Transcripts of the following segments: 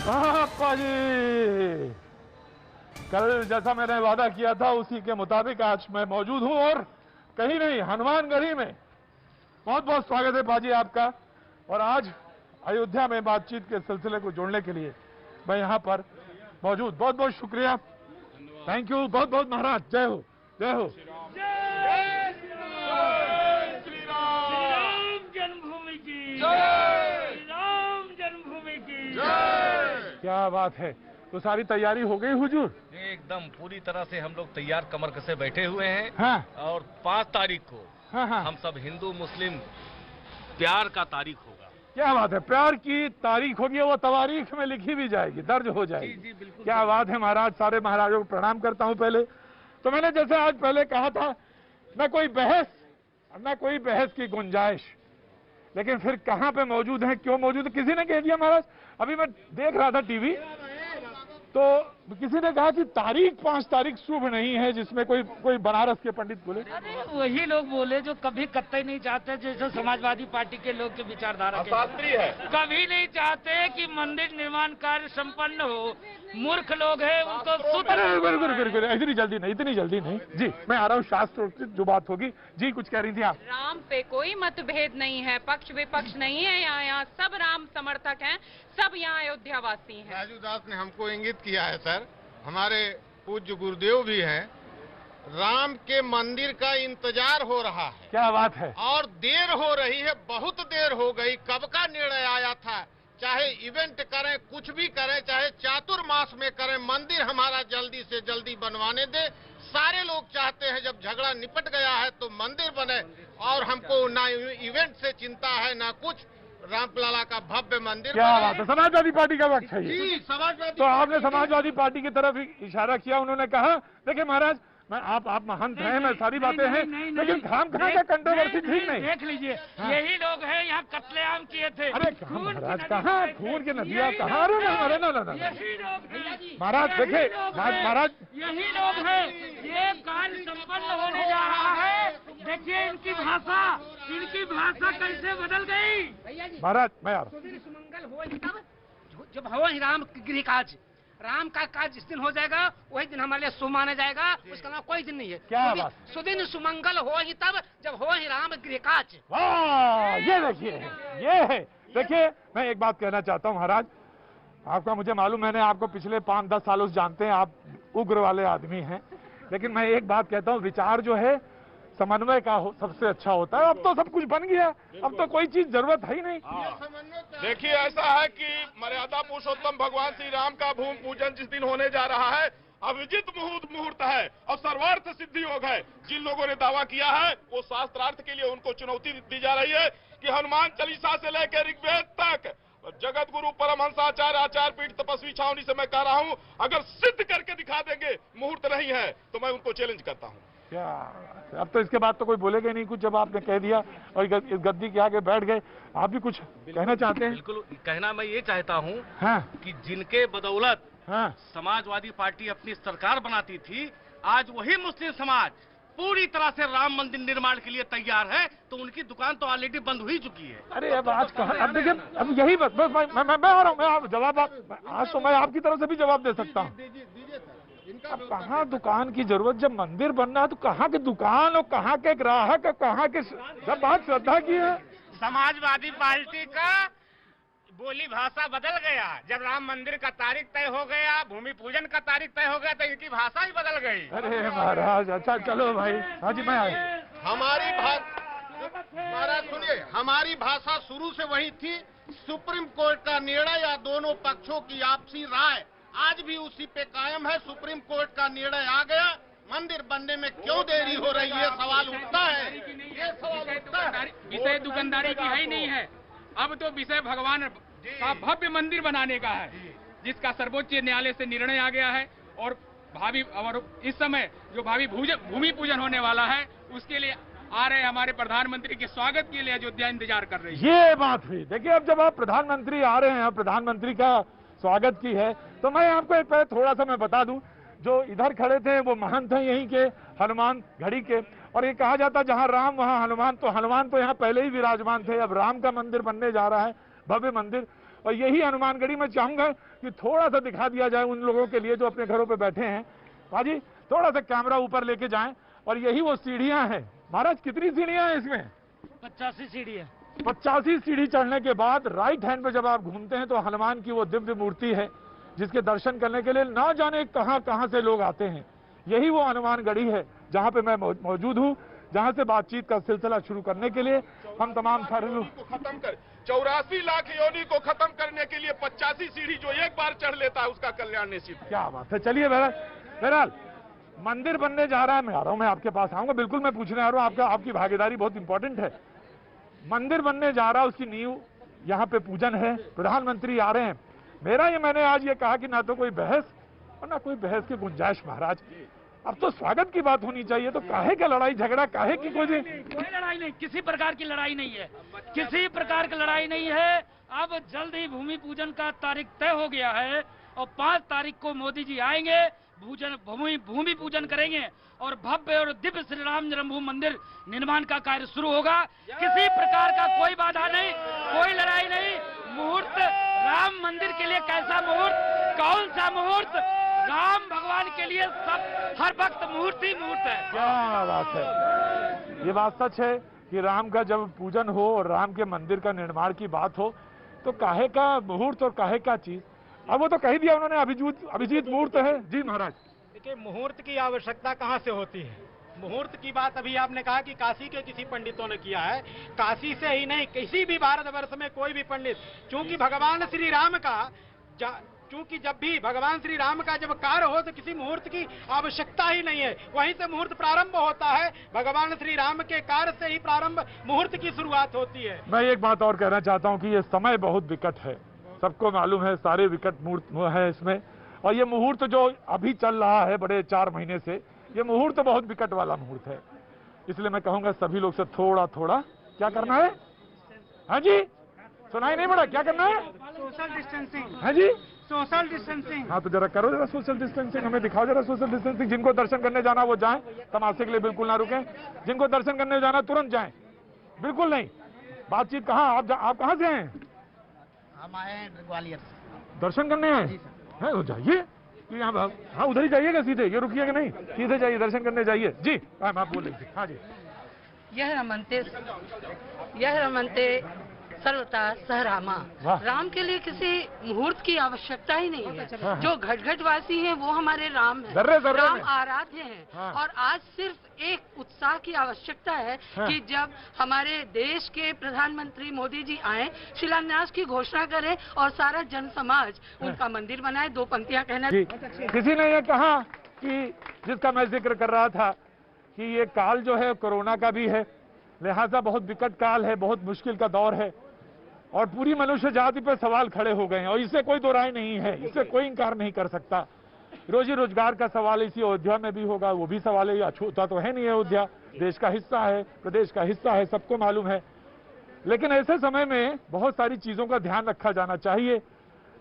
पापा जी, कल जैसा मैंने वादा किया था उसी के मुताबिक आज मैं मौजूद हूं और कहीं नहीं हनुमानगढ़ी में। बहुत बहुत स्वागत है बाजी आपका। और आज अयोध्या में बातचीत के सिलसिले को जोड़ने के लिए मैं यहां पर मौजूद। बहुत बहुत शुक्रिया, थैंक यू बहुत बहुत महाराज। जय हो, जय हो। जन्मभूमि की राम जन्मभूमि की क्या बात है। तो सारी तैयारी हो गई हुजूर? एकदम पूरी तरह से हम लोग तैयार कमर कसे बैठे हुए हैं। हाँ। और 5 तारीख को हाँ। हम सब हिंदू मुस्लिम प्यार का तारीख होगा। क्या बात है, प्यार की तारीख होगी, वो तवारीख में लिखी भी जाएगी, दर्ज हो जाएगी। जी बिल्कुल। क्या बात है महाराज, सारे महाराजों को प्रणाम करता हूं। पहले तो मैंने जैसे आज पहले कहा था, न कोई बहस की गुंजाइश, लेकिन फिर कहां पे मौजूद है, क्यों मौजूद है, किसी ने कह दिया महाराज। अभी मैं देख रहा था टीवी, तो किसी ने कहा कि तारीख 5 तारीख शुभ नहीं है, जिसमें कोई बनारस के पंडित बोले। अरे वही लोग बोले जो कभी कतई नहीं चाहते, जैसे समाजवादी पार्टी के लोग के विचारधारा के है। कभी नहीं चाहते कि मंदिर निर्माण कार्य संपन्न हो। मूर्ख लोग हैं, उनको बिल्कुल इतनी जल्दी नहीं जी, मैं आ रहा हूँ। शास्त्र जो बात होगी जी, कुछ कह रही थी आप? राम पे कोई मतभेद नहीं है, पक्ष विपक्ष नहीं है, यहाँ सब राम समर्थक हैं, सब यहाँ अयोध्या वासी हैं। राजू दास ने हमको इंगित किया है सर, हमारे पूज्य गुरुदेव भी हैं, राम के मंदिर का इंतजार हो रहा है। क्या बात है। और देर हो रही है, बहुत देर हो गई। कब का निर्णय आया था, चाहे इवेंट करें, कुछ भी करें, चाहे चातुर्मास में करें, मंदिर हमारा जल्दी से जल्दी बनवाने दे। सारे लोग चाहते हैं जब झगड़ा निपट गया है तो मंदिर बने, और हमको ना इवेंट से चिंता है ना कुछ, रामलला का भव्य मंदिर। क्या बात है, समाजवादी पार्टी का वक्त है ये। जी, समाजवादी। तो आपने समाजवादी पार्टी की तरफ इशारा किया, उन्होंने कहा देखिए महाराज, मैं आप महंत हैं, मैं सारी बातें हैं, लेकिन काम कहाँ का कंट्रोवर्सी ठीक नहीं। देख लीजिए, यही लोग हैं यहाँ कत्लेआम किए थे। अरे महाराज, कहाँ खून की नदियाँ, कहाँ? अरे ना यही लोग हैं महाराज, देखिए महाराज, यही लोग हैं। ये कार्य संपन्न होने जा रहा है। देखिए इनकी भाषा कैसे बदल गई। महाराज मैं आ रहा हूँ। सुमंगल हो तब जब हो ही राम गृह काज, राम का काज जिस दिन हो जाएगा वही दिन हमारे लिए शुभ माना जाएगा, उसका नाम कोई दिन नहीं है। क्या बात। सुदिन सुमंगल हो ही तब जब हो ही राम गृह काज। वाह, ये देखिए, ये है। देखिए मैं एक बात कहना चाहता हूँ महाराज, आपका मुझे मालूम, मैंने आपको पिछले 5-10 सालों से जानते हैं, आप उग्र वाले आदमी हैं, लेकिन मैं एक बात कहता हूँ, विचार जो है समन्वय का सबसे अच्छा होता है। अब तो सब कुछ बन गया, अब तो कोई चीज जरूरत है ही नहीं। देखिए ऐसा है कि मर्यादा पुरुषोत्तम भगवान श्री राम का भूमि पूजन जिस दिन होने जा रहा है, अविजित मुहूर्त है और सर्वार्थ सिद्धि योग है। जिन लोगों ने दावा किया है वो शास्त्रार्थ के लिए उनको चुनौती दी जा रही है कि हनुमान चालीसा से लेकर ऋग्वेद तक जगत गुरु परमहंसाचार्य आचार्य पीठ तपस्वी छावनी से मैं कह रहा हूँ, अगर सिद्ध करके दिखा देंगे मुहूर्त नहीं है तो मैं उनको चैलेंज करता हूँ। क्या अब तो इसके बाद तो कोई बोलेगा नहीं कुछ, जब आपने कह दिया और इस गद्दी के आगे बैठ गए। आप भी कुछ कहना चाहते हैं? बिल्कुल कहना मैं ये चाहता हूँ हाँ। कि जिनके बदौलत हाँ। समाजवादी पार्टी अपनी सरकार बनाती थी, आज वही मुस्लिम समाज पूरी तरह से राम मंदिर निर्माण के लिए तैयार है, तो उनकी दुकान तो ऑलरेडी बंद हो ही चुकी है। अरे अब आज कहा, अब देखिए, अब यही बस मैं आ रहा हूँ, मैं जवाब आज तो मैं आपकी तरफ से भी जवाब दे सकता हूँ। अब कहाँ दुकान की जरूरत, जब मंदिर बनना है तो कहाँ की दुकान और कहाँ के ग्राहक और कहाँ के, सब बात श्रद्धा की है। समाजवादी पार्टी का बोली भाषा बदल गया। जब राम मंदिर का तारीख तय हो गया, भूमि पूजन का तारीख तय हो गया, तो इनकी भाषा ही बदल गई। अरे महाराज, अच्छा चलो भाई। हाँ जी, मैं आया। हमारी महाराज सुनिए, हमारी भाषा शुरू से वही थी। सुप्रीम कोर्ट का निर्णय या दोनों पक्षों की आपसी राय आज भी उसी पे कायम है। सुप्रीम कोर्ट का निर्णय आ गया, मंदिर बनने में क्यों देरी हो रही है, सवाल उठता है। ये सवाल उठता है। विषय दुकानदारी की है ही नहीं है, अब तो विषय भगवान का भव्य मंदिर बनाने का है, जिसका सर्वोच्च न्यायालय से निर्णय आ गया है। और इस समय जो भावी भूमि पूजन होने वाला है, उसके लिए आ रहे हमारे प्रधानमंत्री के स्वागत के लिए अयोध्या इंतजार कर रही है। ये बात हुई। देखिए अब जब आप प्रधानमंत्री आ रहे हैं, प्रधानमंत्री का स्वागत की है, तो मैं आपको एक पहले थोड़ा सा मैं बता दूं, जो इधर खड़े थे वो महंत हैं यहीं के, हनुमान घड़ी के। और ये कहा जाता जहां राम वहां हनुमान, तो हनुमान तो यहाँ पहले ही विराजमान थे। अब राम का मंदिर बनने जा रहा है, भव्य मंदिर, और यही हनुमानगढ़ी में चाहूंगा कि कि थोड़ा सा दिखा दिया जाए उन लोगों के लिए जो अपने घरों पे बैठे हैं। भाजी थोड़ा सा कैमरा ऊपर लेके जाएं, और यही वो सीढ़ियां हैं। महाराज कितनी सीढ़ियां हैं इसमें? 85 सीढ़ी है। 85 सीढ़ी चढ़ने के बाद राइट हैंड पे जब आप घूमते हैं तो हनुमान की वो दिव्य मूर्ति है, जिसके दर्शन करने के लिए ना जाने कहां कहां से लोग आते हैं। यही वो हनुमान गढ़ी है जहां पे मैं मौजूद हूं, जहां से बातचीत का सिलसिला शुरू करने के लिए हम तमाम सारे लोग को खत्म कर 84 लाख योनि को खत्म करने के लिए 85 सीढ़ी जो एक बार चढ़ लेता है उसका कल्याण निश्चित। क्या बात है। चलिए बहरहाल मंदिर बनने जा रहा है, मैं आ रहा हूं, मैं आपके पास आऊंगा, बिल्कुल मैं पूछने आ रहा हूं, आपकी भागीदारी बहुत इंपॉर्टेंट है। मंदिर बनने जा रहा है, उसकी नींव यहाँ पे पूजन है, प्रधानमंत्री आ रहे हैं। मैंने आज ये कहा कि ना तो कोई बहस और ना कोई बहस की गुंजाइश। महाराज अब तो स्वागत की बात होनी चाहिए, तो काहे का लड़ाई झगड़ा, काहे की कोई लड़ाई नहीं, किसी प्रकार की लड़ाई नहीं है, किसी प्रकार की लड़ाई नहीं है। अब जल्द ही भूमि पूजन का तारीख तय हो गया है और 5 तारीख को मोदी जी आएंगे, भूमि पूजन करेंगे और भव्य और दिव्य श्री राम जन्मभूमि मंदिर निर्माण का कार्य शुरू होगा। किसी प्रकार का कोई बाधा नहीं, कोई लड़ाई नहीं। मुहूर्त राम मंदिर के लिए कैसा मुहूर्त, कौन सा मुहूर्त, राम भगवान के लिए सब हर वक्त मुहूर्त ही मुहूर्त है। क्या बात है। ये बात सच है कि राम का जब पूजन हो और राम के मंदिर का निर्माण की बात हो तो काहे का मुहूर्त और काहे का चीज। अब वो तो कह दिया उन्होंने, अभिजीत मुहूर्त है। जी महाराज। देखिए मुहूर्त की आवश्यकता कहाँ से होती है? मुहूर्त की बात अभी आपने कहा कि काशी के किसी पंडितों ने किया है, काशी से ही नहीं किसी भी भारतवर्ष में कोई भी पंडित, चूंकि भगवान श्री राम का चूंकि जब भी भगवान श्री राम का जब कार्य हो तो किसी मुहूर्त की आवश्यकता ही नहीं है, वहीं से मुहूर्त प्रारंभ होता है। भगवान श्री राम के कार्य से ही प्रारंभ मुहूर्त की शुरुआत होती है। मैं एक बात और कहना चाहता हूँ कि ये समय बहुत विकट है, सबको मालूम है, सारे विकट मुहूर्त है इसमें। और ये मुहूर्त जो अभी चल रहा है बड़े 4 महीने से, ये मुहूर्त बहुत विकट वाला मुहूर्त है। इसलिए मैं कहूंगा सभी लोग से थोड़ा थोड़ा क्या करना है। हाँ जी, सुनाई नहीं पड़ा, क्या करना है? Social distancing. हाँ जी, सोशल डिस्टेंसिंग। हाँ तो जरा करो, जरा सोशल डिस्टेंसिंग, हमें दिखाओ जरा सोशल डिस्टेंसिंग। जिनको दर्शन करने जाना वो जाएं, तमाशे के लिए बिल्कुल ना रुकें। जिनको दर्शन करने जाना तुरंत जाएं, बिल्कुल नहीं बातचीत। कहाँ आप कहाँ से हैं? हम आए हैं ग्वालियर से। दर्शन करने आए हैं? तो जाइए, यहाँ हाँ उधर ही जाइएगा सीधे, ये रुकिएगा नहीं, सीधे जाइए, दर्शन करने जाइए। जी आप बोल रही थी। हाँ जी। यह रमनते सर्वथा सहरामा। राम के लिए किसी मुहूर्त की आवश्यकता ही नहीं है। जो घट वासी हैं वो हमारे राम हैं, राम आराध्य हैं। हाँ। और आज सिर्फ एक उत्साह की आवश्यकता है। हाँ। कि जब हमारे देश के प्रधानमंत्री मोदी जी आए, शिलान्यास की घोषणा करें और सारा जन समाज उनका मंदिर बनाए। 2 पंक्तियां कहना। किसी ने ये कहा कि जिसका मैं जिक्र कर रहा था कि ये काल जो है कोरोना का भी है, लिहाजा बहुत विकट काल है, बहुत मुश्किल का दौर है और पूरी मनुष्य जाति पर सवाल खड़े हो गए हैं और इससे कोई दो राय नहीं है, इससे कोई इंकार नहीं कर सकता। रोजी रोजगार का सवाल इसी अयोध्या में भी होगा, वो भी सवाल है। अछूता तो है नहीं अयोध्या, देश का हिस्सा है, प्रदेश का हिस्सा है, सबको मालूम है। लेकिन ऐसे समय में बहुत सारी चीजों का ध्यान रखा जाना चाहिए।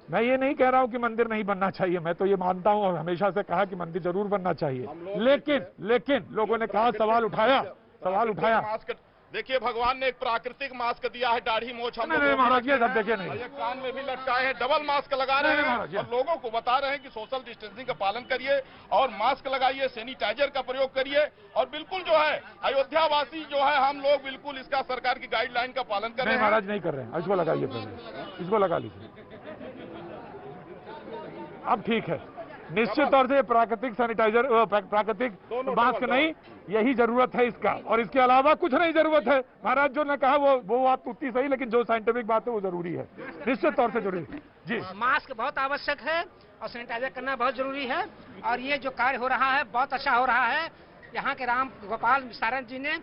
मैं ये नहीं कह रहा हूं कि मंदिर नहीं बनना चाहिए, मैं तो ये मानता हूं और हमेशा से कहा कि मंदिर जरूर बनना चाहिए। लेकिन लोगों ने कहा, सवाल उठाया। देखिए भगवान ने एक प्राकृतिक मास्क दिया है, दाढ़ी मोछ हम नहीं महाराज ये सब देखिए नहीं, ये कान में भी लटकाए हैं, डबल मास्क लगा रहे हैं और लोगों को बता रहे हैं कि सोशल डिस्टेंसिंग का पालन करिए और मास्क लगाइए, सैनिटाइजर का प्रयोग करिए। और बिल्कुल जो है अयोध्या वासी जो है हम लोग बिल्कुल इसका सरकार की गाइडलाइन का पालन कर रहे हैं। महाराज नहीं कर रहे हैं, इसको लगाइए पहले, इसको लगा लीजिए। अब ठीक है, निश्चित तौर से प्राकृतिक सैनिटाइजर, प्राकृतिक मास्क नहीं, यही जरूरत है इसका और इसके अलावा कुछ नहीं जरूरत है। महाराज जो ने कहा वो बात उतनी सही, लेकिन जो साइंटिफिक बात है वो जरूरी है, निश्चित तौर से जरूरी है। जी मास्क बहुत आवश्यक है और सैनिटाइजर करना बहुत जरूरी है। और ये जो कार्य हो रहा है बहुत अच्छा हो रहा है। यहाँ के राम गोपाल सारन जी ने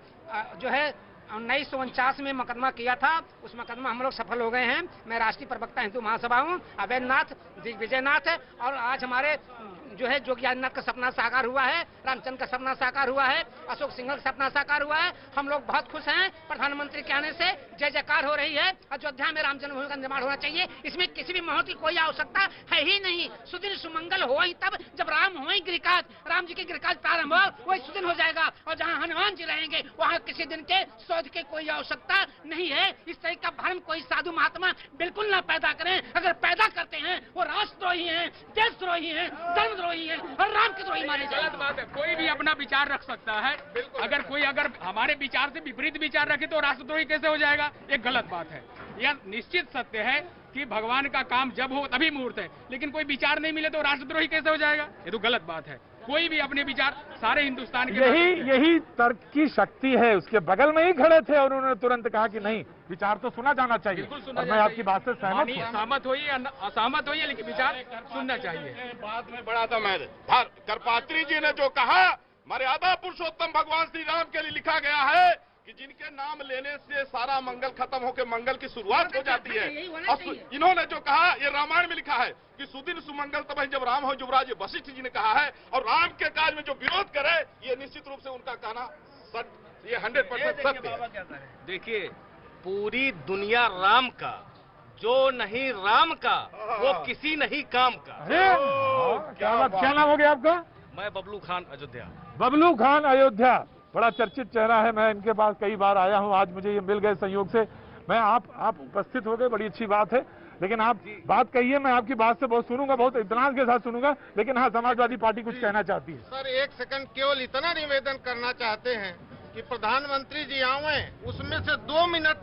जो है 1949 में मुकदमा किया था, उस मुकदमा हम लोग सफल हो गए हैं। मैं राष्ट्रीय प्रवक्ता हिंदू महासभा हूँ, अभयनाथ दिग्विजयनाथ है और आज हमारे जो है जोगी आदित्यनाथ का सपना साकार हुआ है, रामचंद्र का सपना साकार हुआ है, अशोक सिंघल का सपना साकार हुआ है। हम लोग बहुत खुश हैं। प्रधानमंत्री के आने से जय जयकार हो रही है। अयोध्या में राम जन्मभूमि का निर्माण होना चाहिए। इसमें किसी भी महत्व की कोई आवश्यकता है ही नहीं। सुदिन सुमंगल हो ही तब जब राम हो गिरिकाज, राम जी के गिरिकाज प्रारंभ हो वही सुदिन हो जाएगा। और जहाँ हनुमान जी रहेंगे वहाँ किसी दिन के शोध की कोई आवश्यकता नहीं है। इस तरह का भ्रम कोई साधु महात्मा बिल्कुल ना पैदा करें। अगर पैदा करते हैं वो राष्ट्रद्रोही हैं, देशद्रोही हैं, धर्मद्रोही हैं और राम के द्रोही माने जाएंगे। गलत बात है। कोई भी अपना विचार रख सकता है। अगर कोई हमारे विचार से विपरीत विचार रखे तो राष्ट्रद्रोही कैसे हो जाएगा? ये गलत बात है। यह निश्चित सत्य है कि भगवान का काम जब हो तभी मुहूर्त है, लेकिन कोई विचार नहीं मिले तो राष्ट्रद्रोही कैसे हो जाएगा? ये तो गलत बात है। कोई भी अपने विचार सारे हिंदुस्तान के यही तर्क की शक्ति है। उसके बगल में ही खड़े थे और उन्होंने तुरंत कहा कि नहीं, विचार तो सुना जाना चाहिए। और मैं आपकी बात से सहमत होइए असहमत होइए, लेकिन विचार सुनना चाहिए। बाद में बड़ा था मैं करपात्री जी ने जो कहा, मर्यादा पुरुषोत्तम भगवान श्री राम के लिए लिखा गया है कि जिनके नाम लेने से सारा मंगल खत्म होकर मंगल की शुरुआत हो जाती है। और इन्होंने जो कहा, ये रामायण में लिखा है कि सुदिन सुमंगल तब जब राम हो युवराज, वशिष्ठ जी ने कहा है। और राम के काज में जो विरोध करे, ये निश्चित रूप से उनका कहना सत्य, ये 100% सत्य है। देखिए, पूरी दुनिया राम का, जो नहीं राम का वो किसी नहीं काम का। क्या नाम हो गया आपका? मैं बबलू खान अयोध्या। बबलू खान अयोध्या बड़ा चर्चित चेहरा है। मैं इनके पास कई बार आया हूं, आज मुझे ये मिल गए संयोग से। मैं आप उपस्थित हो गए, बड़ी अच्छी बात है। लेकिन आप बात कहिए, मैं आपकी बात से बहुत सुनूंगा, बहुत इत्मीनान के साथ सुनूंगा। लेकिन हाँ, समाजवादी पार्टी कुछ कहना चाहती है। सर, एक सेकंड केवल इतना निवेदन करना चाहते हैं कि प्रधानमंत्री जी आवे, उसमें से 2 मिनट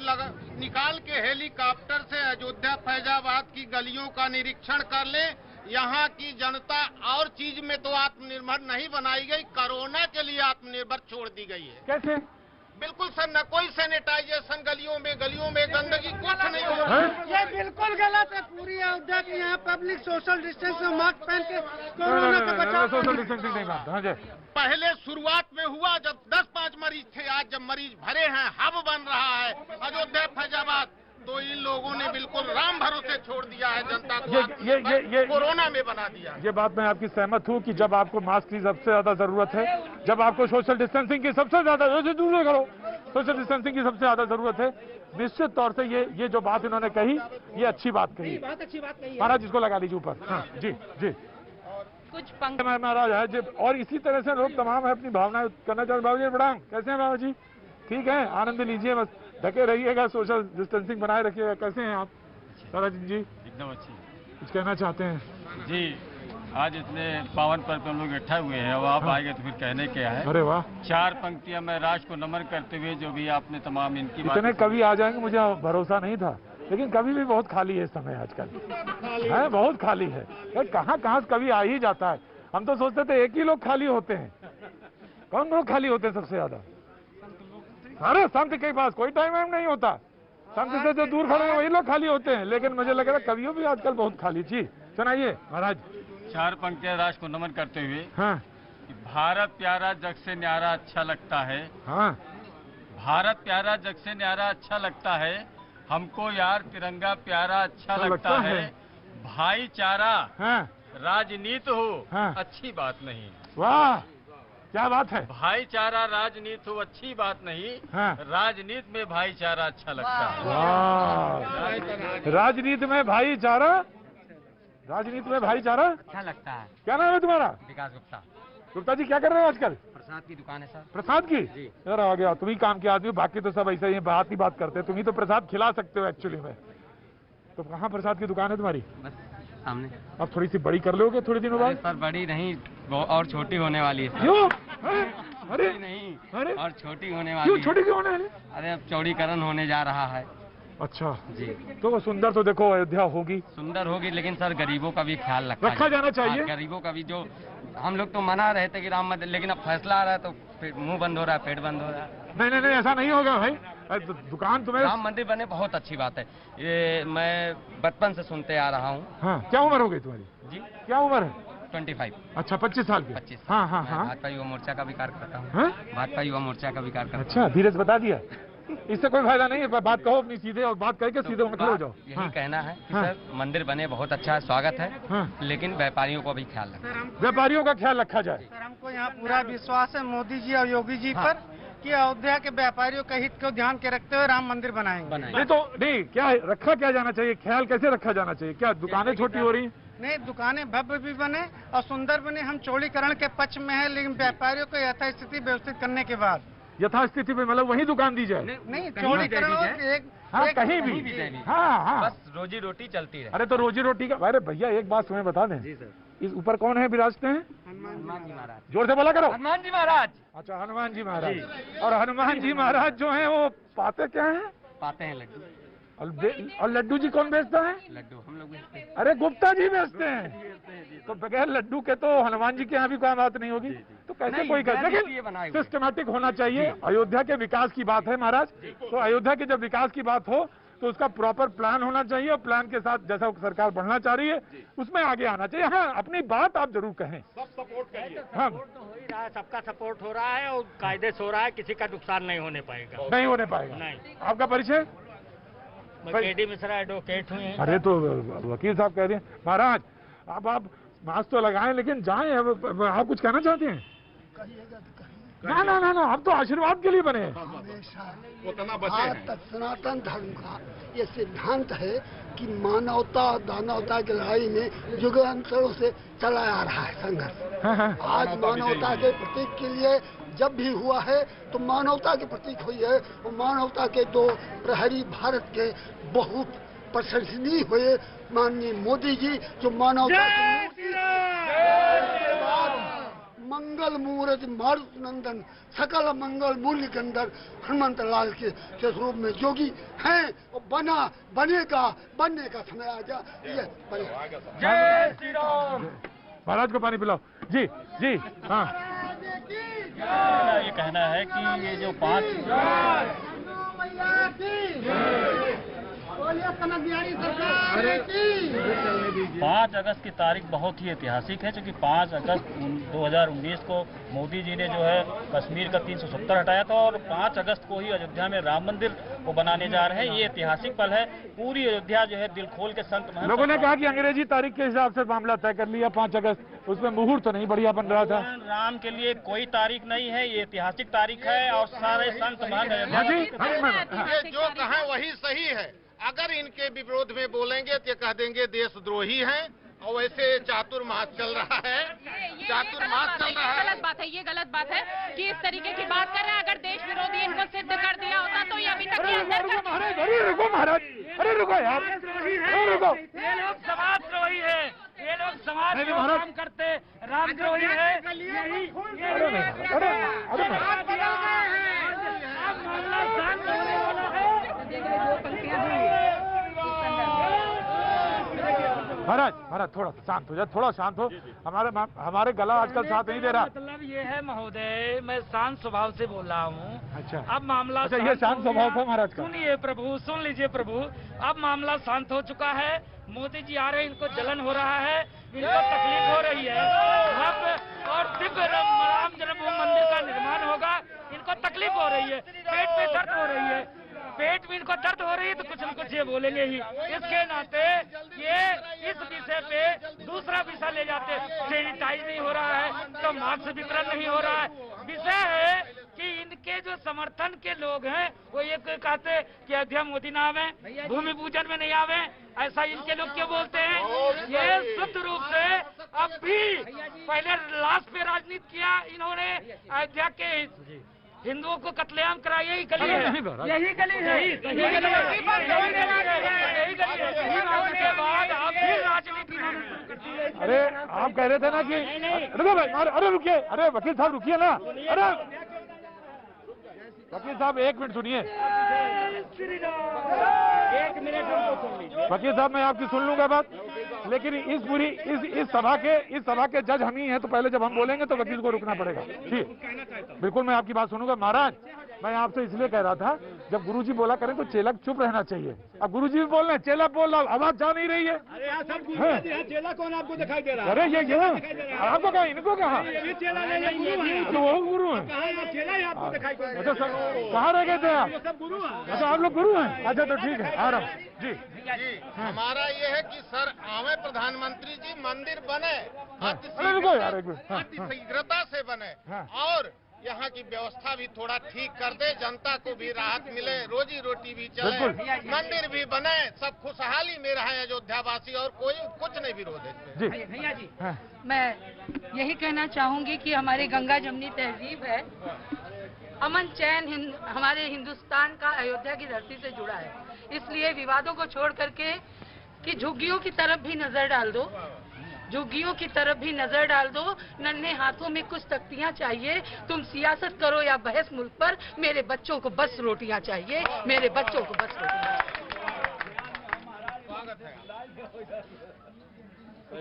निकाल के हेलीकॉप्टर से अयोध्या फैजाबाद की गलियों का निरीक्षण कर ले। यहाँ की जनता और चीज में तो आत्मनिर्भर नहीं बनाई गई, कोरोना के लिए आत्मनिर्भर छोड़ दी गई है। कैसे? बिल्कुल सर, न कोई सैनिटाइजेशन गलियों में गंदगी कुछ नहीं हो रहा। ये बिल्कुल गलत है। पूरी अयोध्या की यहाँ पब्लिक सोशल डिस्टेंस में मास्क पहन के कोरोना का बचाव। सोशल डिस्टेंसिंग नहीं बात। पहले शुरुआत में हुआ जब 10-5 मरीज थे, आज जब मरीज भरे हैं, हब बन रहा है अयोध्या फैजाबाद, तो इन लोगों ने बिल्कुल राम भरोसे छोड़ दिया है जनता को। ये कोरोना में बना दिया। ये बात मैं आपकी सहमत हूँ कि जब आपको मास्क की सबसे ज्यादा जरूरत है, जब आपको सोशल डिस्टेंसिंग की सबसे ज्यादा, दूर करो, सोशल डिस्टेंसिंग की सबसे ज्यादा जरूरत है, निश्चित तौर से ये जो बात इन्होंने कही, ये अच्छी बात कही। बहुत अच्छी बात कही। महाराज इसको लगा लीजिए ऊपर। हाँ जी जी, कुछ महाराज है जी। और इसी तरह से लोग तमाम है अपनी भावनाएं करना चाहते। बाबू जी प्रणाम, कैसे हैं बाबा जी? ठीक है, आनंद लीजिए, बस ढके रहिएगा, सोशल डिस्टेंसिंग बनाए रखिएगा। कैसे हैं आप दादा जी? एकदम अच्छी। कुछ कहना चाहते हैं? जी, आज इतने पावन पर्व पर हम लोग इकट्ठा हुए हैं, अब आप आएंगे तो फिर कहने क्या है। अरे वाह, 4 पंक्तियां मैं राज को नमन करते हुए जो भी आपने तमाम इनकी इतने कवि आ जाएंगे मुझे भरोसा नहीं था, लेकिन कवि भी बहुत खाली है इस समय आजकल है, बहुत खाली है। कहाँ कहाँ कवि आ ही जाता है। हम तो सोचते थे एक ही लोग खाली होते हैं। कौन लोग खाली होते हैं सबसे ज्यादा? अरे संत के पास कोई टाइम नहीं होता, संत से जो दूर खड़े हैं वही लोग खाली होते हैं। लेकिन मुझे लग रहा है कवियों भी आजकल बहुत खाली। जी सुनाइए महाराज। 4 पंक्तियां राज को नमन करते हुए। हाँ। भारत प्यारा जग से न्यारा अच्छा लगता है। हाँ। भारत प्यारा जग से न्यारा अच्छा लगता है, हमको यार तिरंगा प्यारा अच्छा लगता है। भाईचारा राजनीति हो अच्छी बात नहीं। वाह, क्या बात है। भाईचारा राजनीति हो अच्छी बात नहीं, राजनीति में भाईचारा अच्छा लगता है। राजनीति में भाईचारा, राजनीति में भाईचारा अच्छा लगता है। क्या नाम है तुम्हारा? विकास गुप्ता। गुप्ता जी क्या कर रहे हो आजकल? प्रसाद की दुकान है सर। प्रसाद की? यार आ गया, तुम ही काम के आदमी, बाकी तो सब ऐसे ही बात ही बात करते हैं। तुम ही तो प्रसाद खिला सकते हो एक्चुअली में। तो कहाँ प्रसाद की दुकान है तुम्हारी? बस सामने। अब थोड़ी सी बड़ी कर लोगे थोड़े दिनों बाद? सर बड़ी नहीं, और छोटी होने वाली है। क्यों? अरे नहीं, अरे और छोटी होने वाली। क्यों छोटी क्यों होने वाली? अरे अब चौड़ीकरण होने जा रहा है। अच्छा जी। तो सुंदर तो देखो अयोध्या होगी, सुंदर होगी, लेकिन सर गरीबों का भी ख्याल रखा जाना चाहिए। गरीबों का भी, जो हम लोग तो मना रहे थे कि राम मंदिर, लेकिन अब फैसला आ रहा है तो मुंह बंद हो रहा है, पेट बंद हो रहा है। नहीं, ऐसा नहीं होगा भाई। दुकान तुम्हें, राम मंदिर बने बहुत अच्छी बात है। ये मैं बचपन से सुनते आ रहा हूँ। हाँ, क्या उम्र हो गई तुम्हारी? जी क्या उम्र है? 25। अच्छा, 25 साल की। 25। हाँ। भाजपा युवा मोर्चा का भी कार्य करता हूँ। हाँ? भाजपा युवा मोर्चा का भी कार्य करता हूँ। अच्छा, धीरज बता दिया। इससे कोई फायदा नहीं है। बात कहो अपनी सीधे, और बात करके सीधे मत हो जाओ। यही कहना है कि सर मंदिर बने बहुत अच्छा है, स्वागत है, लेकिन व्यापारियों को भी ख्याल रखें, व्यापारियों का ख्याल रखा जाए। सर हमको यहाँ पूरा विश्वास है मोदी जी और योगी जी पर कि अयोध्या के व्यापारियों के हित को ध्यान के रखते हुए राम मंदिर बनाएंगे। नहीं तो नहीं, क्या रखा क्या जाना चाहिए, ख्याल कैसे रखा जाना चाहिए? क्या दुकानें छोटी हो रही हैं? नहीं, दुकानें भव्य भी बने और सुंदर बने। हम चौड़ीकरण के पक्ष में है, लेकिन व्यापारियों को यथास्थिति व्यवस्थित करने के बाद यथास्थिति में मतलब वही दुकान दी जाए। नहीं, चौड़ीकरण कहीं भी। हाँ, बस रोजी रोटी चलती रहे। अरे तो रोजी रोटी का, अरे भैया एक बात तुम्हें बता दें, इस ऊपर कौन है विराजते हैं? हनुमान जी महाराज। जोर से बोला करो। हनुमान जी महाराज। अच्छा, हनुमान जी महाराज। और हनुमान जी महाराज जो हैं वो पाते क्या हैं? पाते हैं लड्डू। और लड्डू जी कौन बेचता है? लड्डू हम लोग बेचते हैं। अरे गुप्ता जी बेचते हैं। तो बगैर लड्डू के तो हनुमान जी के यहाँ भी कोई बात नहीं होगी। तो कैसे कोई कर, लेकिन सिस्टमैटिक होना चाहिए। अयोध्या के विकास की बात है महाराज, तो अयोध्या के जब विकास की बात हो तो उसका प्रॉपर प्लान होना चाहिए, और प्लान के साथ जैसा सरकार बढ़ना चाह रही है उसमें आगे आना चाहिए। हाँ, अपनी बात आप जरूर कहें। सब सपोर्ट करिए। हाँ, तो हो ही रहा है, सबका सपोर्ट हो रहा है और कायदे से हो रहा है, किसी का नुकसान नहीं होने पाएगा। नहीं होने पाएगा। नहीं। आपका परिचय? केडी मिश्रा एडवोकेट हुए। अरे तो वकील साहब कह रहे हैं महाराज, अब आप मास्क तो लगाएं लेकिन जाएं। अब आप कुछ कहना चाहते हैं? ना ना ना ना, अब तो आशीर्वाद के लिए बने हैं। भारत सनातन धर्म का ये सिद्धांत है कि मानवता दानवता की लड़ाई में युगांतरों से चला आ रहा है संघर्ष। आज मानवता के प्रतीक के लिए जब भी हुआ है तो मानवता के प्रतीक हुई है, और मानवता के दो प्रहरी भारत के बहुत प्रशंसनीय हुए माननीय मोदी जी, जो मानवता की मंगल मूर्ति मारुत नंदन सकल मंगल मूल्य के अंदर हनुमंत लाल के रूप में जोगी हैं, और बनेगा, बनने का समय आ गया। ये जय श्री राम। महाराज को पानी पिलाओ। जी जी। हाँ, ये कहना है कि ये जो 5 अगस्त की तारीख बहुत ही ऐतिहासिक है, क्योंकि 5 अगस्त 2019 को मोदी जी ने जो है कश्मीर का 370 हटाया था, और 5 अगस्त को ही अयोध्या में राम मंदिर को बनाने जा रहे हैं। ये ऐतिहासिक पल है। पूरी अयोध्या जो है दिल खोल के संत महंत लोगों ने कहा कि अंग्रेजी तारीख के हिसाब से मामला तय कर लिया 5 अगस्त, उसमें मुहूर्त तो नहीं बढ़िया बन रहा था। राम के लिए कोई तारीख नहीं है, ये ऐतिहासिक तारीख है, और सारे संत महंत ये जो कहें वही सही है। अगर इनके विरोध में बोलेंगे तो ये कह देंगे देशद्रोही हैं, और वैसे चातुर्मास चल रहा है। चातुर्मास चल रहा है। गलत बात है, ये गलत बात है कि इस तरीके की बात कर रहे हैं। अगर देश विरोधी इनको सिद्ध कर दिया होता तो ये अभी तक अरे रुको महाराज, अरे रुको यार, अरे रुको। ये लोग समाजद्रोही है, ये लोग समाज को काम करते रामद्रोही है। महाराज थोड़ा शांत हो जाए, थोड़ा शांत हो। हमारे गला आजकल साथ नहीं दे रहा। मतलब ये है महोदय, मैं शांत स्वभाव से बोल रहा हूँ। अच्छा, अब मामला ये शांत स्वभाव था महाराज का। सुनिए प्रभु, सुन लीजिए प्रभु, अब मामला शांत हो चुका है। मोदी जी आ रहे हैं, इनको जलन हो रहा है, इनको तकलीफ हो रही है। अब और दिव्य राम जन्मभूमि मंदिर का निर्माण होगा, इनको तकलीफ हो रही है, पेट में दर्द हो रही है, पेट में इनको दर्द हो रही है, तो कुछ न कुछ ये बोलेंगे ही। इसके नाते ये इस विषय पे दूसरा विषय ले जाते। सैनिटाइज नहीं हो रहा है तो मास्क वितरण नहीं हो रहा है। विषय है कि इनके जो समर्थन के लोग हैं वो ये कहते कि अयोध्या मोदी ना आवे, भूमि पूजन में नहीं आवे, ऐसा इनके लोग क्यों बोलते हैं? ये शुद्ध रूप से अब भी पहले लास्ट पे राजनीति किया इन्होंने। अयोध्या के हिंदुओं को कत्लेआम करा, यही गली है, यही गली है, यही गली है। के बाद आप फिर राजनीति। अरे आप कह रहे थे ना कि रुको भाई, अरे रुकिए, अरे वकील साहब रुकिए ना। अरे वकील साहब 1 मिनट सुनिए। 1 मिनट हमको सुन लीजिए। वकील साहब मैं आपकी सुन लूंगा बात, लेकिन इस पूरी इस सभा के जज हम ही हैं, तो पहले जब हम बोलेंगे तो वकील को रुकना पड़ेगा। ठीक, बिल्कुल मैं आपकी बात सुनूंगा। महाराज मैं आपसे इसलिए कह रहा था, जब गुरुजी बोला करें तो चेला चुप रहना चाहिए। अब गुरुजी भी बोल रहे हैं, चेला बोल रहा, आवाज जा नहीं रही है। अरे यहाँ सब गुरु हैं, चेला कौन आपको दिखाई दे रहा है? अरे ये आपको कहा, इनको कहा, ये चेला नहीं, तो वो गुरु है। चेला ही आपको दिखाई दे रहा है। अच्छा सर, कहाँ रह गए थे आप? सब गुरु हैं। अच्छा आप लोग गुरु हैं? अच्छा तो ठीक है, आ रहा हूँ जी। हमारा ये है कि सर आवे प्रधानमंत्री जी मंदिर बने, अति शीघ्रता से बने और यहाँ की व्यवस्था भी थोड़ा ठीक कर दे, जनता को भी राहत मिले, रोजी रोटी भी चले, मंदिर भी बने, सब खुशहाली में रहे अयोध्यावासी और कोई कुछ नहीं विरोध है। भैया जी मैं यही कहना चाहूंगी कि हमारी गंगा जमनी तहजीब है, अमन चैन हमारे हिंदुस्तान का अयोध्या की धरती से जुड़ा है। इसलिए विवादों को छोड़ करके कि झुग्गियों की तरफ भी नजर डाल दो, झुग्गियों की तरफ भी नजर डाल दो, नन्हे हाथों में कुछ तख्तियां चाहिए। तुम सियासत करो या बहस मुल्क पर, मेरे बच्चों को बस रोटियां चाहिए, मेरे बच्चों को बस रोटियां।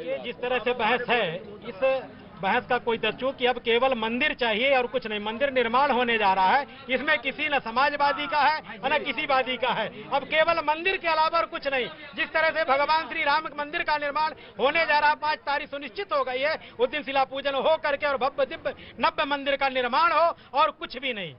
ये जिस तरह से बहस है, इस बहस का कोई तर्जु कि अब केवल मंदिर चाहिए और कुछ नहीं, मंदिर निर्माण होने जा रहा है। इसमें किसी न समाजवादी का है न किसी वादी का है, अब केवल मंदिर के अलावा और कुछ नहीं। जिस तरह से भगवान श्री राम मंदिर का निर्माण होने जा रहा है, 5 तारीख सुनिश्चित हो गई है, उस दिन शिला पूजन हो करके और भव्य दिव्य नव्य मंदिर का निर्माण हो और कुछ भी नहीं।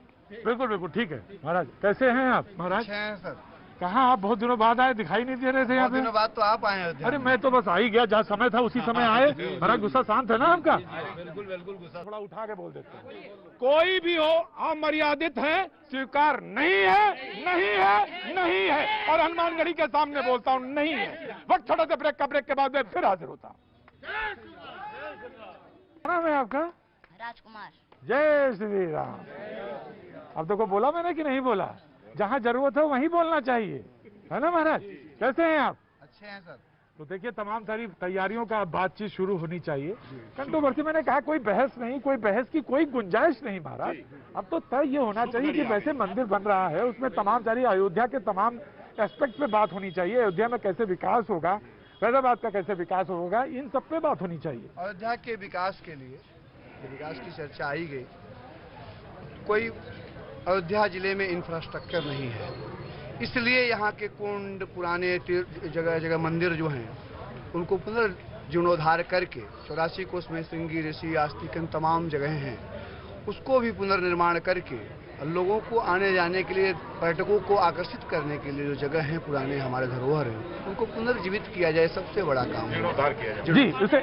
बिल्कुल बिल्कुल ठीक है। महाराज कैसे हैं आप? महाराज अच्छे हैं सर। कहाँ आप बहुत दिनों बाद आए, दिखाई नहीं दे रहे थे यहाँ पे। दिनों बाद तो आप आए हैं। अरे मैं तो बस आ ही गया, जहाँ समय था उसी समय आए। हमारा गुस्सा शांत है ना आपका? बिल्कुल बिल्कुल गुस्सा थोड़ा उठा के बोल देते हैं। कोई भी हो अमर्यादित है, स्वीकार नहीं है, नहीं है, नहीं है। और हनुमानगढ़ी के सामने बोलता हूँ नहीं है। वक्त थोड़ा सा ब्रेक के बाद मैं फिर हाजिर होता हूँ। नाम है आपका? राजकुमार। जय श्री राम। अब देखो बोला मैंने कि नहीं बोला? जहाँ जरूरत है वहीं बोलना चाहिए, है ना महाराज? कैसे हैं आप? अच्छे हैं सर। तो देखिए तमाम सारी तैयारियों का बातचीत शुरू होनी चाहिए। कंट्रोवर्सी मैंने कहा कोई बहस नहीं, कोई बहस की कोई गुंजाइश नहीं महाराज। अब तो तय ये होना चाहिए कि वैसे मंदिर बन रहा है, उसमें तमाम सारी अयोध्या के तमाम एस्पेक्ट पे बात होनी चाहिए। अयोध्या में कैसे विकास होगा, फैजाबाद का कैसे विकास होगा, इन सब पे बात होनी चाहिए। अयोध्या के विकास के लिए विकास की चर्चा आई गई। कोई अयोध्या जिले में इंफ्रास्ट्रक्चर नहीं है, इसलिए यहाँ के कुंड, पुराने जगह जगह मंदिर जो हैं उनको पुनर्जीर्णोद्धार करके 84 कोस में श्रृंगी, ऋषि, आस्तिकन तमाम जगह हैं, उसको भी पुनर्निर्माण करके लोगों को आने जाने के लिए, पर्यटकों को आकर्षित करने के लिए जो जगह हैं पुराने हमारे धरोहर हैं उनको पुनर्जीवित किया जाए, सबसे बड़ा काम जीर्णोद्धार किया जाए। जी उसे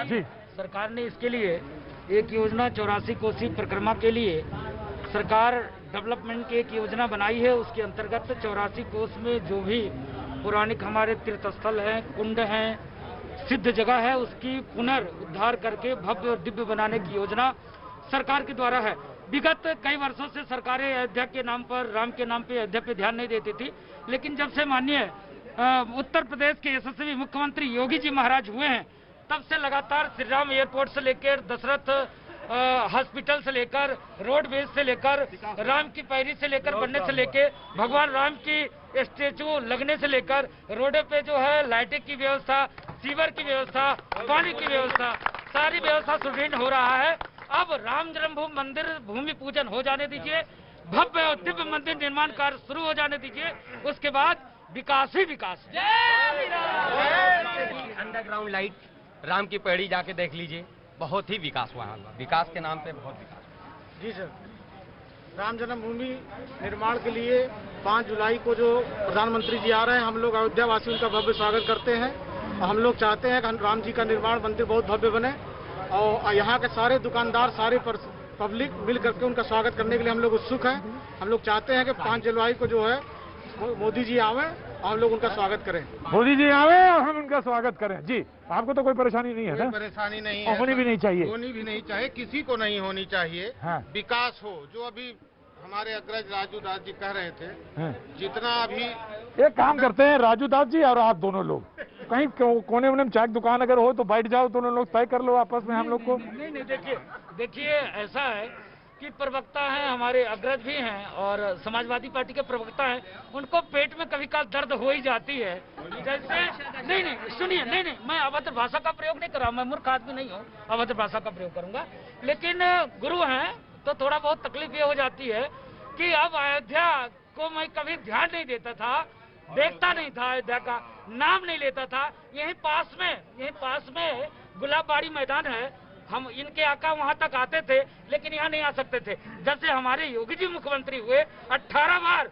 जी सरकार ने इसके लिए एक योजना 84 कोसी परिक्रमा के लिए सरकार डेवलपमेंट की एक योजना बनाई है। उसके अंतर्गत 84 कोस में जो भी पौराणिक हमारे तीर्थ स्थल हैं, कुंड हैं, सिद्ध जगह है, उसकी पुनर्उद्धार करके भव्य और दिव्य बनाने की योजना सरकार के द्वारा है। विगत कई वर्षों से सरकारें अयोध्या के नाम पर, राम के नाम पे अयोध्या पे ध्यान नहीं देती थी, लेकिन जब से माननीय उत्तर प्रदेश के यशस्वी मुख्यमंत्री योगी जी महाराज हुए हैं, तब से लगातार श्री राम एयरपोर्ट से लेकर दशरथ हॉस्पिटल से लेकर रोडवेज से लेकर राम की पैरी से लेकर बनने से लेकर भगवान राम की स्टेचू लगने से लेकर रोडे पे जो है लाइटिंग की व्यवस्था, सीवर की व्यवस्था, पानी की व्यवस्था, सारी व्यवस्था सुदृढ़ हो रहा है। अब राम जन्मभूमि मंदिर भूमि पूजन हो जाने दीजिए, भव्य और दिव्य मंदिर निर्माण कार्य शुरू हो जाने दीजिए, उसके बाद विकास ही विकास। अंडरग्राउंड लाइट, राम की पैड़ी जाके देख लीजिए, बहुत ही विकास हुआ है। विकास के नाम पे बहुत विकास। जी सर, राम जन्मभूमि निर्माण के लिए 5 जुलाई को जो प्रधानमंत्री जी आ रहे हैं, हम लोग अयोध्या वासी उनका भव्य स्वागत करते हैं। हम लोग चाहते हैं कि राम जी का निर्माण मंदिर बहुत भव्य बने और यहाँ के सारे दुकानदार, सारे पब्लिक मिल करके उनका स्वागत करने के लिए हम लोग उत्सुक हैं। हम लोग चाहते हैं कि 5 जुलाई को जो है मोदी जी आवे, हम लोग उनका स्वागत करें। मोदी जी आवे और हम उनका स्वागत करें। जी आपको तो कोई परेशानी नहीं है ना? परेशानी नहीं है, होनी भी नहीं चाहिए, होनी भी नहीं चाहिए, किसी को नहीं होनी चाहिए। हाँ। विकास हो, जो अभी हमारे अग्रज राजू दास जी कह रहे थे, जितना अभी एक काम करते हैं राजू दास जी और आप दोनों लोग कहीं कोने में चाय की दुकान अगर हो तो बैठ जाओ, दोनों लोग तय कर लो आपस में हम लोग को। नहीं देखिए ऐसा है कि प्रवक्ता हैं हमारे, अग्रज भी हैं और समाजवादी पार्टी के प्रवक्ता हैं, उनको पेट में कभी काल दर्द हो ही जाती है। जैसे नहीं सुनिए, नहीं मैं अभद्र भाषा का प्रयोग नहीं कर रहा, मैं मूर्ख आदमी नहीं हूँ, अभद्र भाषा का प्रयोग करूंगा, लेकिन गुरु हैं तो थोड़ा बहुत तकलीफ ये हो जाती है कि अब अयोध्या को मैं कभी ध्यान नहीं देता था, देखता नहीं था, अयोध्या का नाम नहीं लेता था। यहीं पास में गुलाबबाड़ी मैदान है, हम इनके आका वहां तक आते थे लेकिन यहाँ नहीं आ सकते थे। जब से हमारे योगी जी मुख्यमंत्री हुए 18 बार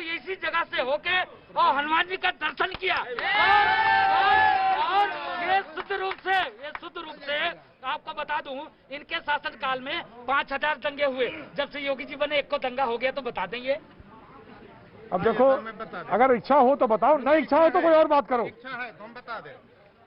इसी जगह से होके और हनुमान जी का दर्शन किया और ये शुद्ध रूप से आपको बता दूं, इनके शासन काल में 5000 दंगे हुए। जब से योगी जी बने 1 को दंगा हो गया तो बता देंगे। अब देखो, अगर इच्छा हो तो बताओ, नहीं इच्छा हो तो कोई और बात करो। इच्छा है तो हम बता दें।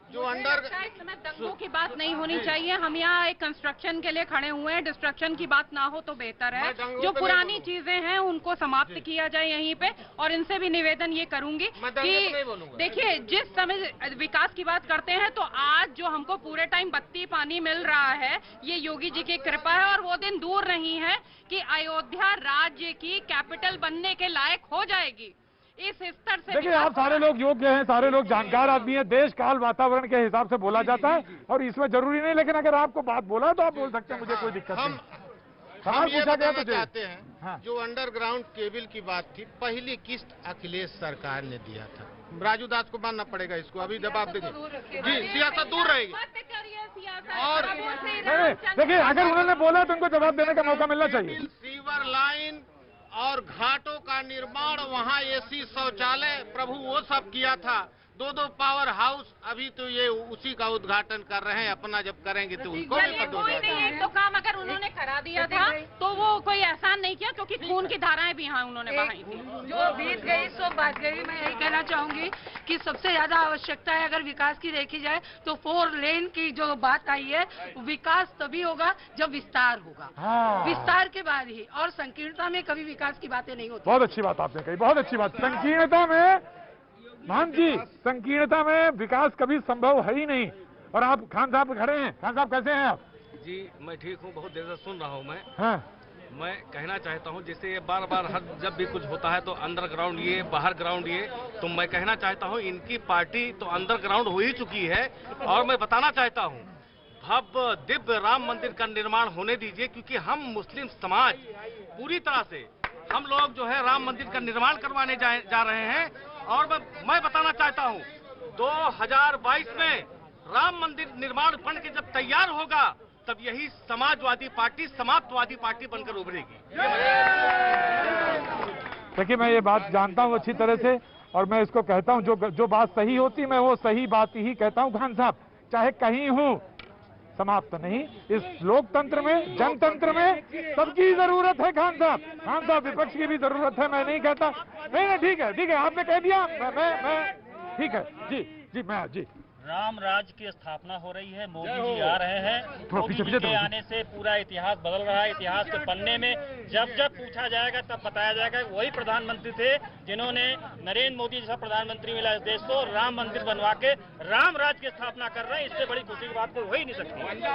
जो अंडर इस समय दंगों की बात नहीं होनी चाहिए। हम यहाँ एक कंस्ट्रक्शन के लिए खड़े हुए हैं, डिस्ट्रक्शन की बात ना हो तो बेहतर है। जो पुरानी चीजें हैं उनको समाप्त किया जाए यहीं पे। और इनसे भी निवेदन ये करूंगी कि देखिए, जिस समय विकास की बात करते हैं तो आज जो हमको पूरे टाइम बत्ती पानी मिल रहा है, ये योगी जी की कृपा है। और वो दिन दूर नहीं है कि अयोध्या राज्य की कैपिटल बनने के लायक हो जाएगी। इस स्तर से देखिए, आप सारे लोग योग्य हैं, सारे लोग जानकार आदमी हैं, देश काल वातावरण के हिसाब से बोला जाता है और इसमें जरूरी नहीं, लेकिन अगर आपको बात बोला तो आप बोल सकते हैं, मुझे कोई दिक्कत नहीं। हम ये बताना चाहते हैं, जो अंडरग्राउंड केबल की बात थी, पहली किस्त अखिलेश सरकार ने दिया था। राजू दास को मानना पड़ेगा इसको, अभी जवाब देंगे जी, सियासत दूर रहेगी। और देखिए, अगर उन्होंने बोला तो उनको जवाब देने का मौका मिलना चाहिए। सीवर लाइन और घाटों का निर्माण, वहाँ एसी शौचालय, प्रभु वो सब किया था। 2 पावर हाउस, अभी तो ये उसी का उद्घाटन कर रहे हैं। अपना जब करेंगे तो उनको भी पता होगा। एक तो काम अगर उन्होंने करा दिया था तो वो कोई एहसान नहीं किया, क्योंकि खून की धाराएं भी यहाँ उन्होंने बहाई थी। जो बीत गई सो बात गई। मैं यही कहना चाहूंगी कि सबसे ज्यादा आवश्यकता है अगर विकास की देखी जाए तो 4 लेन की जो बात आई है, विकास तभी होगा जब विस्तार होगा। विस्तार के बाद ही, और संकीर्णता में कभी विकास की बातें नहीं होती। बहुत अच्छी बात आपने कही, बहुत अच्छी बात। संकीर्णता में मान जी, संकीर्णता में विकास कभी संभव है ही नहीं। और आप खान साहब खड़े हैं। खान साहब कैसे हैं आप? जी मैं ठीक हूँ, बहुत देर से सुन रहा हूँ मैं। हाँ। मैं कहना चाहता हूँ, जैसे ये बार हर जब भी कुछ होता है तो अंडरग्राउंड ये, बाहर ग्राउंड ये, तो मैं कहना चाहता हूँ इनकी पार्टी तो अंडरग्राउंड हो ही चुकी है। और मैं बताना चाहता हूँ, भव्य दिव्य राम मंदिर का निर्माण होने दीजिए, क्योंकि हम मुस्लिम समाज पूरी तरह से हम लोग जो है राम मंदिर का निर्माण करवाने जा रहे हैं। और मैं बताना चाहता हूँ 2022 में राम मंदिर निर्माण बन के जब तैयार होगा तब यही समाजवादी पार्टी समाप्तवादी पार्टी बनकर उभरेगी। देखिए, मैं ये बात जानता हूँ अच्छी तरह से और मैं इसको कहता हूँ, जो बात सही होती मैं वो सही बात ही कहता हूँ। खान साहब, चाहे कहीं हूँ, समाप्त नहीं। इस लोकतंत्र में, जनतंत्र में सबकी जरूरत है। खान साहब विपक्ष की भी जरूरत है, मैं नहीं कहता। नहीं, ठीक है, आपने कह दिया, मैं ठीक है जी, मैं जी। राम राज्य की स्थापना हो रही है, मोदी जी आ रहे हैं। मोदी जी के आने से पूरा इतिहास बदल रहा है। इतिहास के पन्ने में जब पूछा जाएगा तब बताया जाएगा वही प्रधानमंत्री थे जिन्होंने नरेंद्र मोदी जैसा प्रधानमंत्री मिला इस देश को, राम मंदिर बनवा के राम राज्य की स्थापना कर रहे हैं। इससे बड़ी खुशी की बात कोई हो ही नहीं सकती। बंद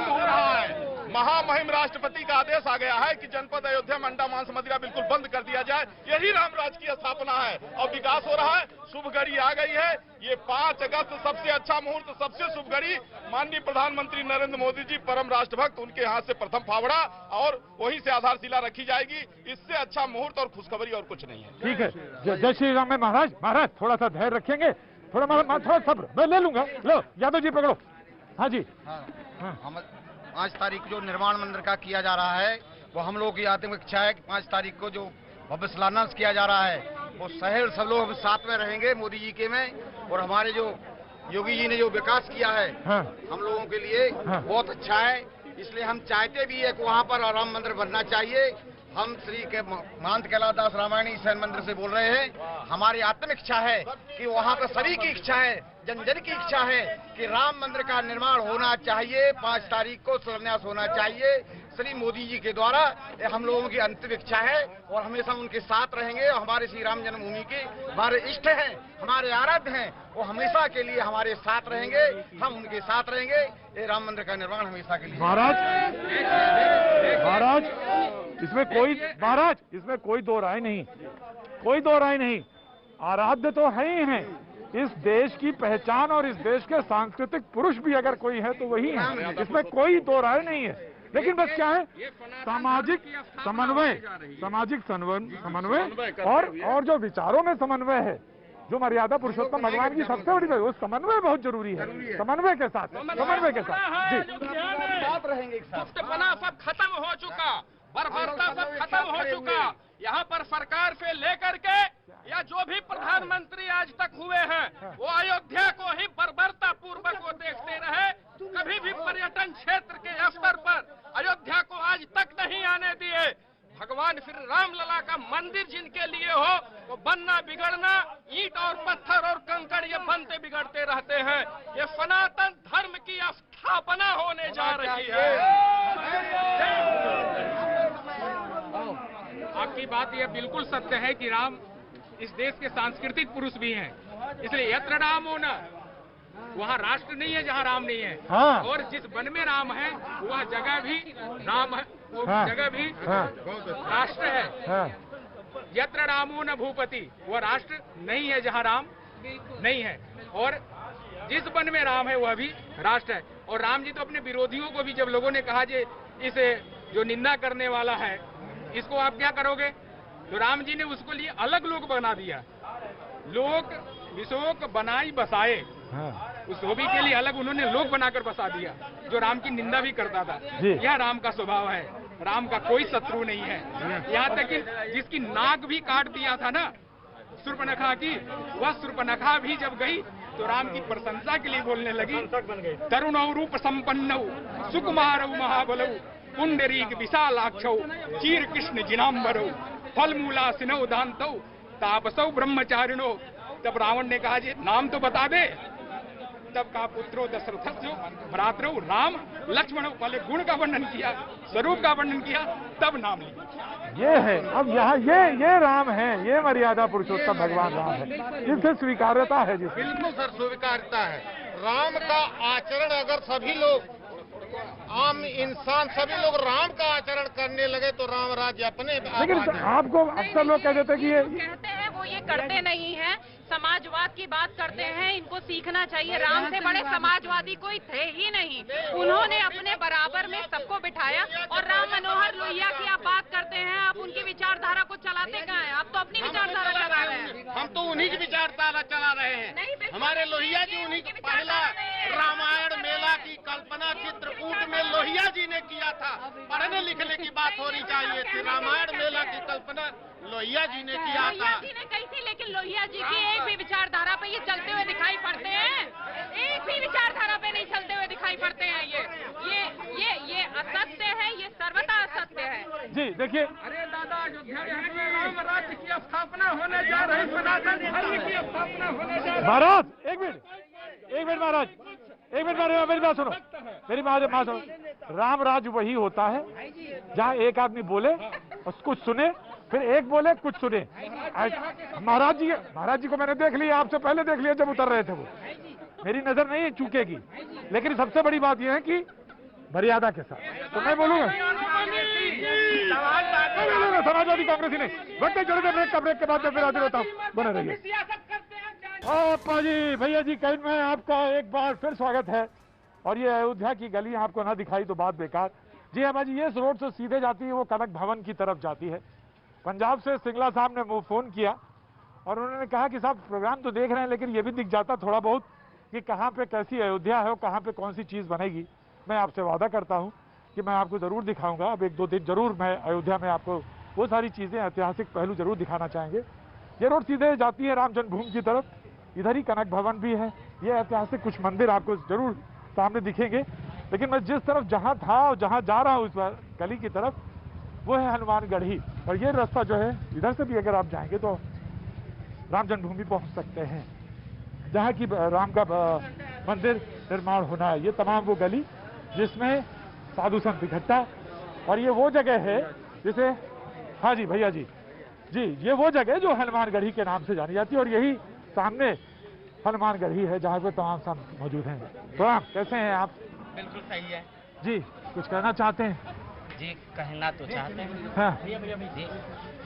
हो रहा है। महामहिम राष्ट्रपति का आदेश आ गया है कि जनपद अयोध्या में अंडा मांस मदिरा बिल्कुल बंद कर दिया जाए। यही राम राज्य की स्थापना है और विकास हो रहा है। शुभ घड़ी आ गई है। ये 5 अगस्त सबसे अच्छा मुहूर्त, सबसे शुभ घड़ी। माननीय प्रधानमंत्री नरेंद्र मोदी जी परम राष्ट्रभक्त, उनके हाथ से प्रथम फावड़ा और वहीं से आधारशिला रखी जाएगी। इससे अच्छा मुहूर्त और खुशखबरी और कुछ नहीं है। ठीक है, जय श्री राम में महाराज थोड़ा सा धैर्य रखेंगे, थोड़ा सब्र, मैं ले लूंगा। लो यादव जी पकड़ो। हाँ जी। हम 5 तारीख जो निर्माण मंदिर का किया जा रहा है वो हम लोगों की आत्मिक इच्छा है कि 5 तारीख को जो भव्य शिलान्यास किया जा रहा है वो शहर सब लोग साथ में रहेंगे मोदी जी के में। और हमारे जो योगी जी ने जो विकास किया है हम लोगों के लिए बहुत अच्छा है। इसलिए हम चाहते भी है कि वहाँ पर राम मंदिर बनना चाहिए। हम श्री के महंत कैलाश रामायणी शैन मंदिर से बोल रहे हैं। हमारी आत्मिक इच्छा है कि वहाँ पर सभी की इच्छा है, जन जन की इच्छा है कि राम मंदिर का निर्माण होना चाहिए। 5 तारीख को शिलान्यास होना चाहिए श्री मोदी जी के द्वारा। हम लोगों की अंतिम इच्छा है और हमेशा उनके साथ रहेंगे। और हमारे श्री राम जन्मभूमि के हमारे इष्ट हैं, हमारे आराध्य हैं, वो हमेशा के लिए हमारे साथ रहेंगे। हम उनके साथ रहेंगे। ये राम मंदिर का निर्माण हमेशा के लिए। महाराज इसमें कोई दो राय नहीं। आराध्य तो है ही हैं। इस देश की पहचान और इस देश के सांस्कृतिक पुरुष भी अगर कोई है तो वही है। इसमें कोई दो राय नहीं है। लेकिन बस क्या है, सामाजिक समन्वय और जो विचारों में समन्वय है, जो मर्यादा पुरुषोत्तम भगवान की सबसे बड़ी वो समन्वय बहुत जरूरी है। समन्वय के साथ जी साथ रहेंगे। गुप्तपना सब खत्म हो चुका, बर्बरता सब खत्म हो चुका। यहाँ पर सरकार से लेकर के या जो भी प्रधानमंत्री आज तक हुए हैं, वो अयोध्या को ही बर्बरता पूर्वक वो देखते रहे। कभी भी पर्यटन क्षेत्र के स्तर पर अयोध्या को आज तक नहीं आने दिए। भगवान श्री रामलला का मंदिर जिनके लिए हो, वो बनना बिगड़ना, ईंट और पत्थर और कंकड़ ये बनते बिगड़ते रहते हैं। ये सनातन धर्म की स्थापना होने जा रही है। आपकी बात यह बिल्कुल सत्य है कि राम इस देश के सांस्कृतिक पुरुष भी हैं, इसलिए यत्र रामो न, वहाँ राष्ट्र नहीं है जहाँ राम नहीं है। हाँ। और जिस वन में राम है वह जगह भी राम है, वो जगह भी राष्ट्र है। यत्र रामो न भूपति, वह राष्ट्र नहीं है जहाँ राम नहीं है। और जिस वन में राम है वह भी राष्ट्र है। और राम जी तो अपने विरोधियों को भी, जब लोगों ने कहा कि इसे जो निंदा करने वाला है इसको आप क्या करोगे, तो राम जी ने उसको लिए अलग लोग बना दिया। लोग विशोक बनाई बसाए, उस धोबी के लिए अलग उन्होंने लोग बनाकर बसा दिया, जो राम की निंदा भी करता था। यह राम का स्वभाव है। राम का कोई शत्रु नहीं है। यहाँ तक कि जिसकी नाक भी काट दिया था ना शूर्पणखा की, वह शूर्पणखा भी जब गई तो राम की प्रशंसा के लिए बोलने लगी। तरुण रूप संपन्न सुकुमार महाबलौ पुंडरीक विशालाक्षौ चीर कृष्ण जिनाम्बरौ फलमूला सिनौ दान्तौ तापसौ ब्रह्मचारिणो। तब रावण ने कहा जी नाम तो बता दे। तब कहा पुत्रो दशरथस्यो भ्रातरौ राम लक्ष्मण। पहले गुण का वर्णन किया, स्वरूप का वर्णन किया, तब नाम लिया। ये है अब यहाँ ये राम है, ये मर्यादा पुरुषोत्तम भगवान राम है, जिनसे स्वीकार्यता है। जिस बिल्कुल सर स्वीकार्यता है। राम का आचरण अगर सभी लोग, आम इंसान सभी लोग राम का आचरण करने लगे तो राम राज्य अपने। लेकिन आपको अक्सर लोग कह देते कि ये कहते हैं वो ये करते नहीं है, समाजवाद की बात करते हैं, इनको सीखना चाहिए। राम से बड़े समाजवादी कोई थे ही नहीं। उन्होंने अपने बराबर में सबको बिठाया। और राम मनोहर लोहिया की आप बात करते हैं, आप उनकी विचारधारा को चलाते कहाँ हैं? आप तो अपनी विचारधारा चला रहे हैं। हम तो उन्हीं की विचारधारा चला रहे हैं। हमारे लोहिया जी उन्हीं की पहला रामायण मेला की कल्पना चित्रकूट में लोहिया जी ने किया था। पढ़ने लिखने की बात होनी चाहिए थी। रामायण मेला की कल्पना लोहिया जी ने किया था। लोहिया जी ने कही थी, लेकिन लोहिया जी की एक भी विचारधारा पे ये चलते हुए दिखाई पड़ते हैं? एक भी विचारधारा पे नहीं चलते हुए दिखाई पड़ते हैं। ये असत्य है, ये सर्वथा असत्य है। जी देखिए, अरे दादा, अयोध्या में राम राज्य की स्थापना होने जा रही, सनातन धर्म की स्थापना होने जा रही। महाराज एक मिनट महाराज, एक मिनट मेरी बात सुनो, मेरी बात सुनो। राम राज्य वही होता है जहाँ एक आदमी बोले और कुछ सुने, फिर एक बोले कुछ सुने। महाराज जी को मैंने देख लिया, आपसे पहले देख लिया जब उतर रहे थे वो। मेरी नजर नहीं चूकेगी, लेकिन सबसे बड़ी बात यह है कि मर्यादा के साथ। तो मैं बोलूंगा समाजवादी कांग्रेसी नहीं बढ़ते चले ब्रेक के बाद फिर हाजिर होता हूँ, बने रहिए। अप्पा जी, भैया जी, कहीं में आपका एक बार फिर स्वागत है। और ये अयोध्या की गलियां आपको ना दिखाई तो बात बेकार। जी हाँ भाजी, ये इस रोड से सीधे जाती है, वो कनक भवन की तरफ जाती है। पंजाब से सिंगला साहब ने फोन किया और उन्होंने कहा कि साहब प्रोग्राम तो देख रहे हैं, लेकिन ये भी दिख जाता थोड़ा बहुत कि कहाँ पे कैसी अयोध्या है और कहाँ पे कौन सी चीज़ बनेगी। मैं आपसे वादा करता हूँ कि मैं आपको ज़रूर दिखाऊंगा। अब 1-2 दिन जरूर मैं अयोध्या में आपको वो सारी चीज़ें, ऐतिहासिक पहलू जरूर दिखाना चाहेंगे। ये रोड सीधे जाती है राम जन्मभूमि की तरफ, इधर ही कनक भवन भी है। ये ऐतिहासिक कुछ मंदिर आपको जरूर सामने दिखेंगे। लेकिन मैं जिस तरफ जहाँ था और जहाँ जा रहा हूँ उस गली की तरफ, वो है हनुमानगढ़ी। और ये रास्ता जो है, इधर से भी अगर आप जाएंगे तो राम जन्मभूमि पहुँच सकते हैं, जहाँ की राम का मंदिर निर्माण होना है। ये तमाम वो गली जिसमें साधु संत इकट्ठा, और ये वो जगह है जिसे, हाँ जी भैया जी, ये वो जगह जो हनुमानगढ़ी के नाम से जानी जाती है। और यही सामने हनुमानगढ़ी है जहाँ पे तमाम संत मौजूद हैं। प्रणाम, कैसे हैं आप? बिल्कुल सही है जी। कुछ कहना चाहते हैं? जी कहना तो चाहते हैं। हाँ। जी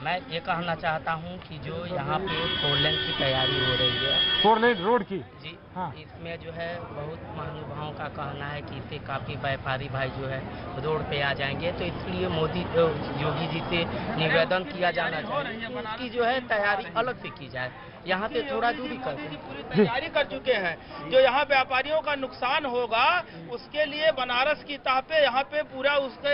मैं ये कहना चाहता हूँ कि जो यहाँ पे 4 लेन की तैयारी हो रही है, 4 लेन रोड की जी, हाँ। इसमें जो है बहुत महानुभावों का कहना है कि इससे काफ़ी व्यापारी भाई जो है रोड पे आ जाएंगे, तो इसलिए मोदी योगी जी से निवेदन किया जाना चाहिए उसकी जो है तैयारी अलग से की जाए। यहाँ पे थोड़ा दूरी करके पूरी तैयारी कर चुके हैं। जो यहाँ व्यापारियों का नुकसान होगा उसके लिए बनारस की तह पे यहाँ पे पूरा उसके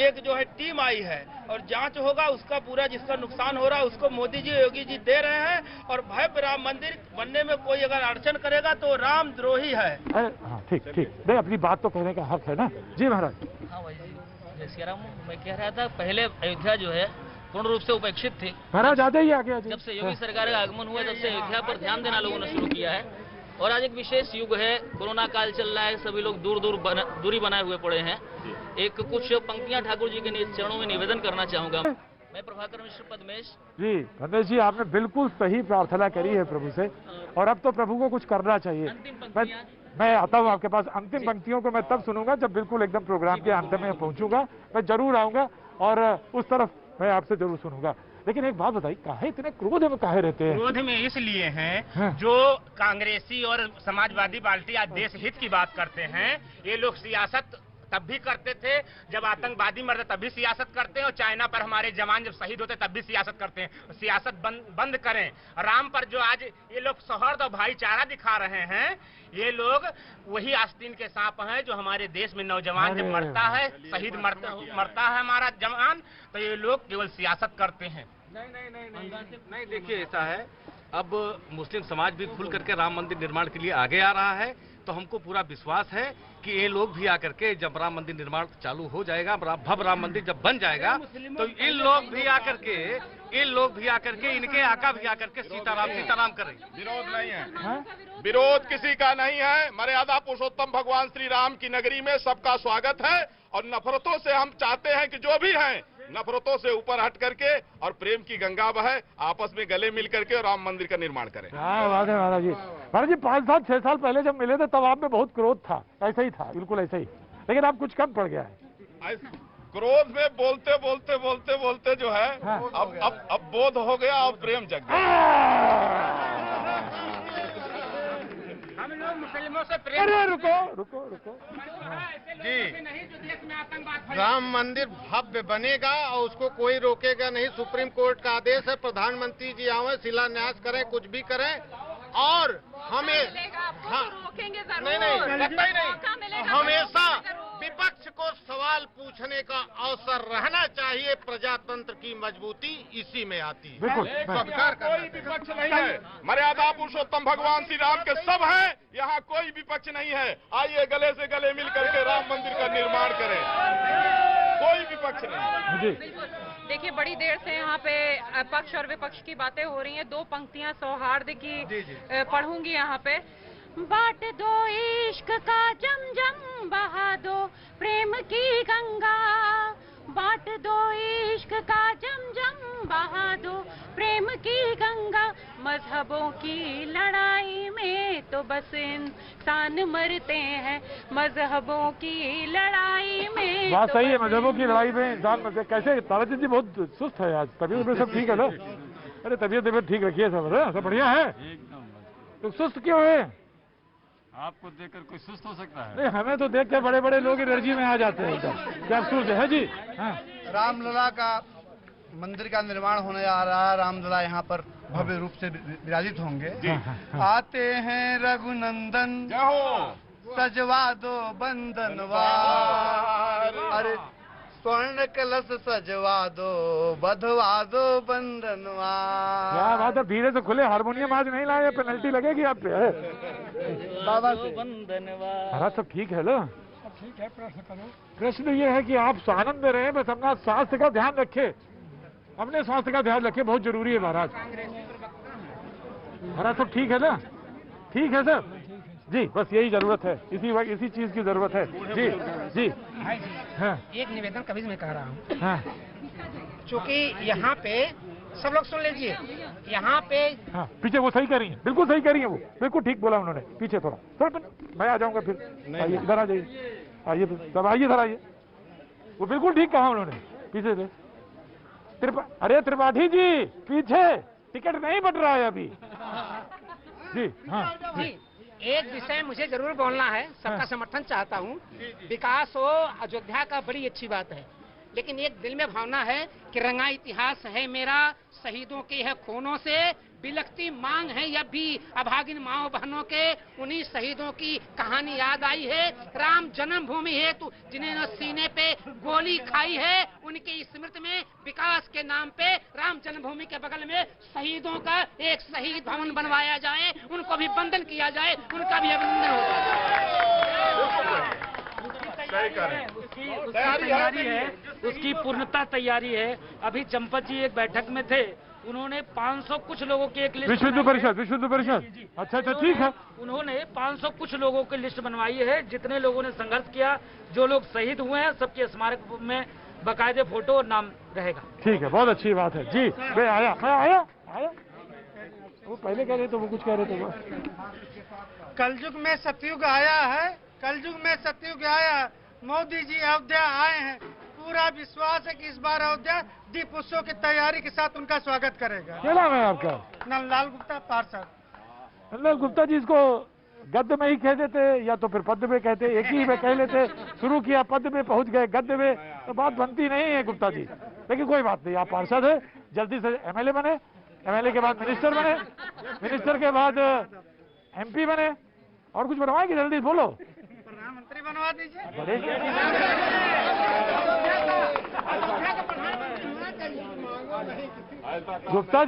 एक जो है टीम आई है और जांच होगा उसका पूरा, जिसका नुकसान हो रहा है उसको मोदी जी योगी जी दे रहे हैं। और भव्य राम मंदिर बनने में कोई अगर अड़चन करेगा तो रामद्रोही है। हाँ, ठीक ठीक, नहीं अपनी बात तो कहने का हक है ना। जी महाराज। हाँ भाई जी, जय राम। मैं कह रहा था पहले अयोध्या जो है पूर्ण रूप से उपेक्षित थी। महाराज आते ही आगे जब से योगी सरकार का आगमन हुआ तब से अयोध्या पर ध्यान देना लोगों ने शुरू किया है। और आज एक विशेष युग है, कोरोना काल चल रहा है, सभी लोग दूरी बनाए हुए पड़े हैं। एक कुछ पंक्तियां ठाकुर जी के चरणों में निवेदन करना चाहूंगा। मैं प्रभाकर मिश्र पद्मेश जी। रमेश जी, आपने बिल्कुल सही प्रार्थना करी है प्रभु से, और अब तो प्रभु को कुछ करना चाहिए। मैं आता हूँ आपके पास। अंतिम पंक्तियों को मैं तब सुनूंगा जब बिल्कुल एकदम प्रोग्राम के अंत में पहुंचूंगा। मैं जरूर आऊंगा और उस तरफ मैं आपसे जरूर सुनूंगा। लेकिन एक बात बताइए, काहे इतने क्रोध में काहे रहते हैं? क्रोध में इसलिए हैं जो कांग्रेसी और समाजवादी पार्टी आज देश हित की बात करते हैं। ये लोग सियासत तब भी करते थे जब आतंकवादी मरते, तब भी सियासत करते हैं, और चाइना पर हमारे जवान जब शहीद होते तब भी सियासत करते हैं। सियासत बंद करें। राम पर जो आज ये लोग सौहार्द और भाईचारा दिखा रहे हैं, ये लोग वही आस्तीन के सांप हैं जो हमारे देश में नौजवान जब मरता है, शहीद मरता है हमारा जवान, तो ये लोग केवल सियासत करते हैं। नहीं, देखिए ऐसा है, अब मुस्लिम समाज भी खुल करके राम मंदिर निर्माण के लिए आगे आ रहा है, तो हमको पूरा विश्वास है कि ये लोग भी आकर के जब राम मंदिर निर्माण चालू हो जाएगा, भव्य राम मंदिर जब बन जाएगा, तो इन लोग भी आकर के इनके आका भी आकर के सीताराम करेंगे। विरोध नहीं है, विरोध किसी का नहीं है। मर्यादा पुरुषोत्तम भगवान श्री राम की नगरी में सबका स्वागत है, और नफरतों से हम चाहते हैं कि जो भी हैं नफरतों से ऊपर हट करके और प्रेम की गंगा बहे, आपस में गले मिल करके और राम मंदिर का निर्माण करें। हाँ, बात है महाराज जी। महाराज जी 5-6 साल पहले जब मिले थे तब आप में बहुत क्रोध था, ऐसा ही था, बिल्कुल ऐसा ही, लेकिन अब कुछ कम पड़ गया है। क्रोध में बोलते जो है हाँ। अब बोध हो गया और प्रेम जग गया। हम लोग मुसलमानों से प्रेम। अरे रुको जी, राम मंदिर भव्य बनेगा और उसको कोई रोकेगा नहीं। सुप्रीम कोर्ट का आदेश है, प्रधानमंत्री जी आवे, शिलान्यास करें, कुछ भी करें, और हमें नहीं लगता ही नहीं, हमेशा विपक्ष को सवाल पूछने का अवसर रहना चाहिए। प्रजातंत्र की मजबूती इसी में आती है। कोई विपक्ष नहीं है, मर्यादा पुरुषोत्तम भगवान श्री राम के सब हैं, यहाँ कोई विपक्ष नहीं है। आइए गले से गले मिल करके राम मंदिर का निर्माण करें, कोई विपक्ष नहीं। देखिए, बड़ी देर से यहाँ पे पक्ष और विपक्ष की बातें हो रही हैं। 2 पंक्तियां सौहार्द की पढ़ूंगी यहाँ पे। बाट दो इश्क का जम बहा दो प्रेम की गंगा, बाट दो इश्क का जम बहा दो प्रेम की गंगा। मजहबों की लड़ाई में तो बस इंसान मरते हैं, मजहबों की लड़ाई में। बात सही है, मजहबों की लड़ाई में इंसान मरते। कैसे ताराचंद जी बहुत सुस्त है आज, तबीयत सब ठीक है ना? अरे तबीयत ठीक रखिए, सब बढ़िया है। तो सुस्त क्यों है? आपको देखकर कोई सुस्त हो सकता है? नहीं, हमें तो देख के बड़े बड़े लोग एनर्जी में आ जाते हैं। क्या अफसोस है जी। हाँ। रामलला का मंदिर का निर्माण होने आ रहा है। रामलला यहाँ पर भव्य रूप से विराजित होंगे। आते हैं रघुनंदन, सजवा दो बंधनवार, अरे स्वर्ण कलश सजवा दो, बधवा दो बंधनवार। क्या बात है, धीरे से खुले, हारमोनियम आज नहीं लाए, पेनल्टी लगेगी आप पे। बाबा महाराज सब ठीक है ना? ठीक है, प्रश्न करो। प्रश्न ये है कि आप आनंद में रहे, बस अपना स्वास्थ्य का ध्यान रखे, अपने स्वास्थ्य का ध्यान रखे, बहुत जरूरी है महाराज। महाराज सब ठीक है ना? ठीक है सर जी, बस यही जरूरत है, इसी चीज की जरूरत है। जी जी हाँ। एक निवेदन कभी मैं कह रहा हूँ, हाँ। चूँकि यहाँ पे सब लोग सुन लीजिए, यहाँ पे हाँ, पीछे वो सही कर रही है, बिल्कुल सही कर रही है, वो बिल्कुल ठीक बोला उन्होंने। पीछे थोड़ा मैं आ जाऊंगा फिर। आइए इधर आ जाइए, आइए तब आइए, इधर आइए। वो बिल्कुल ठीक कहा उन्होंने, पीछे से अरे त्रिपाठी जी पीछे टिकट नहीं बट रहा है अभी। जी हाँ जी, एक विषय मुझे जरूर बोलना है, सबका समर्थन चाहता हूँ। विकास हो अयोध्या का बड़ी अच्छी बात है, लेकिन एक दिल में भावना है कि रंगा इतिहास है मेरा, शहीदों के है खूनों से बिलखती मांग है। यह भी अभागिन माओ बहनों के उन्हीं शहीदों की कहानी याद आई है। राम जन्मभूमि हेतु जिन्होंने सीने पे गोली खाई है, उनकी स्मृति में विकास के नाम पे राम जन्मभूमि के बगल में शहीदों का एक शहीद भवन बनवाया जाए, उनको भी वंदन किया जाए, उनका भी अभिनंदन हो जाए। उसकी तैयारी है, उसकी पूर्णता तैयारी है। अभी चंपत जी एक बैठक में थे, उन्होंने 500 कुछ लोगों की एक लिस्ट, विश्व हिंदू परिषद। अच्छा ठीक है। उन्होंने 500 कुछ लोगों की लिस्ट बनवाई है, जितने लोगों ने संघर्ष किया, जो लोग शहीद हुए हैं, सबके स्मारक में बाकायदे फोटो और नाम रहेगा। ठीक है, बहुत अच्छी बात है जी। मैं आया। वो पहले कह रहे थे, वो कुछ कह रहे थे। वो कलयुग में सतयुग आया है, कलयुग में सतयुग आया। मोदी जी अयोध्या आए हैं, पूरा विश्वास है कि इस बार अयोध्या दीप उत्सव की तैयारी के साथ उनका स्वागत करेगा। क्या नाम है आपका? नंदलाल गुप्ता पार्षद। नंदलाल गुप्ता जी, इसको गद्य में ही कह देते या तो फिर पद्य में कहते, एक ही में कह लेते। शुरू किया पद्य में, पहुंच गए गद्य में, तो बात बनती नहीं है गुप्ता जी। लेकिन कोई बात नहीं, आप पार्षद है, जल्दी से एमएलए बने, एमएलए के बाद मिनिस्टर बने, मिनिस्टर के बाद एमपी बने, और कुछ बनवाएंगे? जल्दी बोलो। प्रधानमंत्री बनवा दीजिए। गुप्ता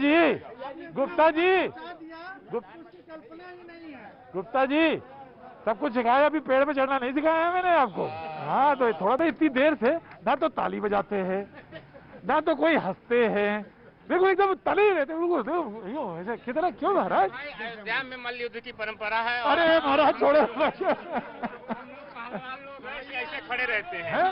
जी सब कुछ सिखाया, अभी पेड़ पे चढ़ना नहीं सिखाया है मैंने आपको। हाँ, तो थोड़ा सा इतनी देर से ना तो ताली बजाते हैं, ना तो कोई हंसते हैं, देखो एकदम तले ही रहते बिल्कुल ऐसे कितना। क्यों महाराज? अयोध्या में मल्ल युद्ध की परंपरा है। अरे महाराज छोड़ो, ऐसे खड़े रहते हैं।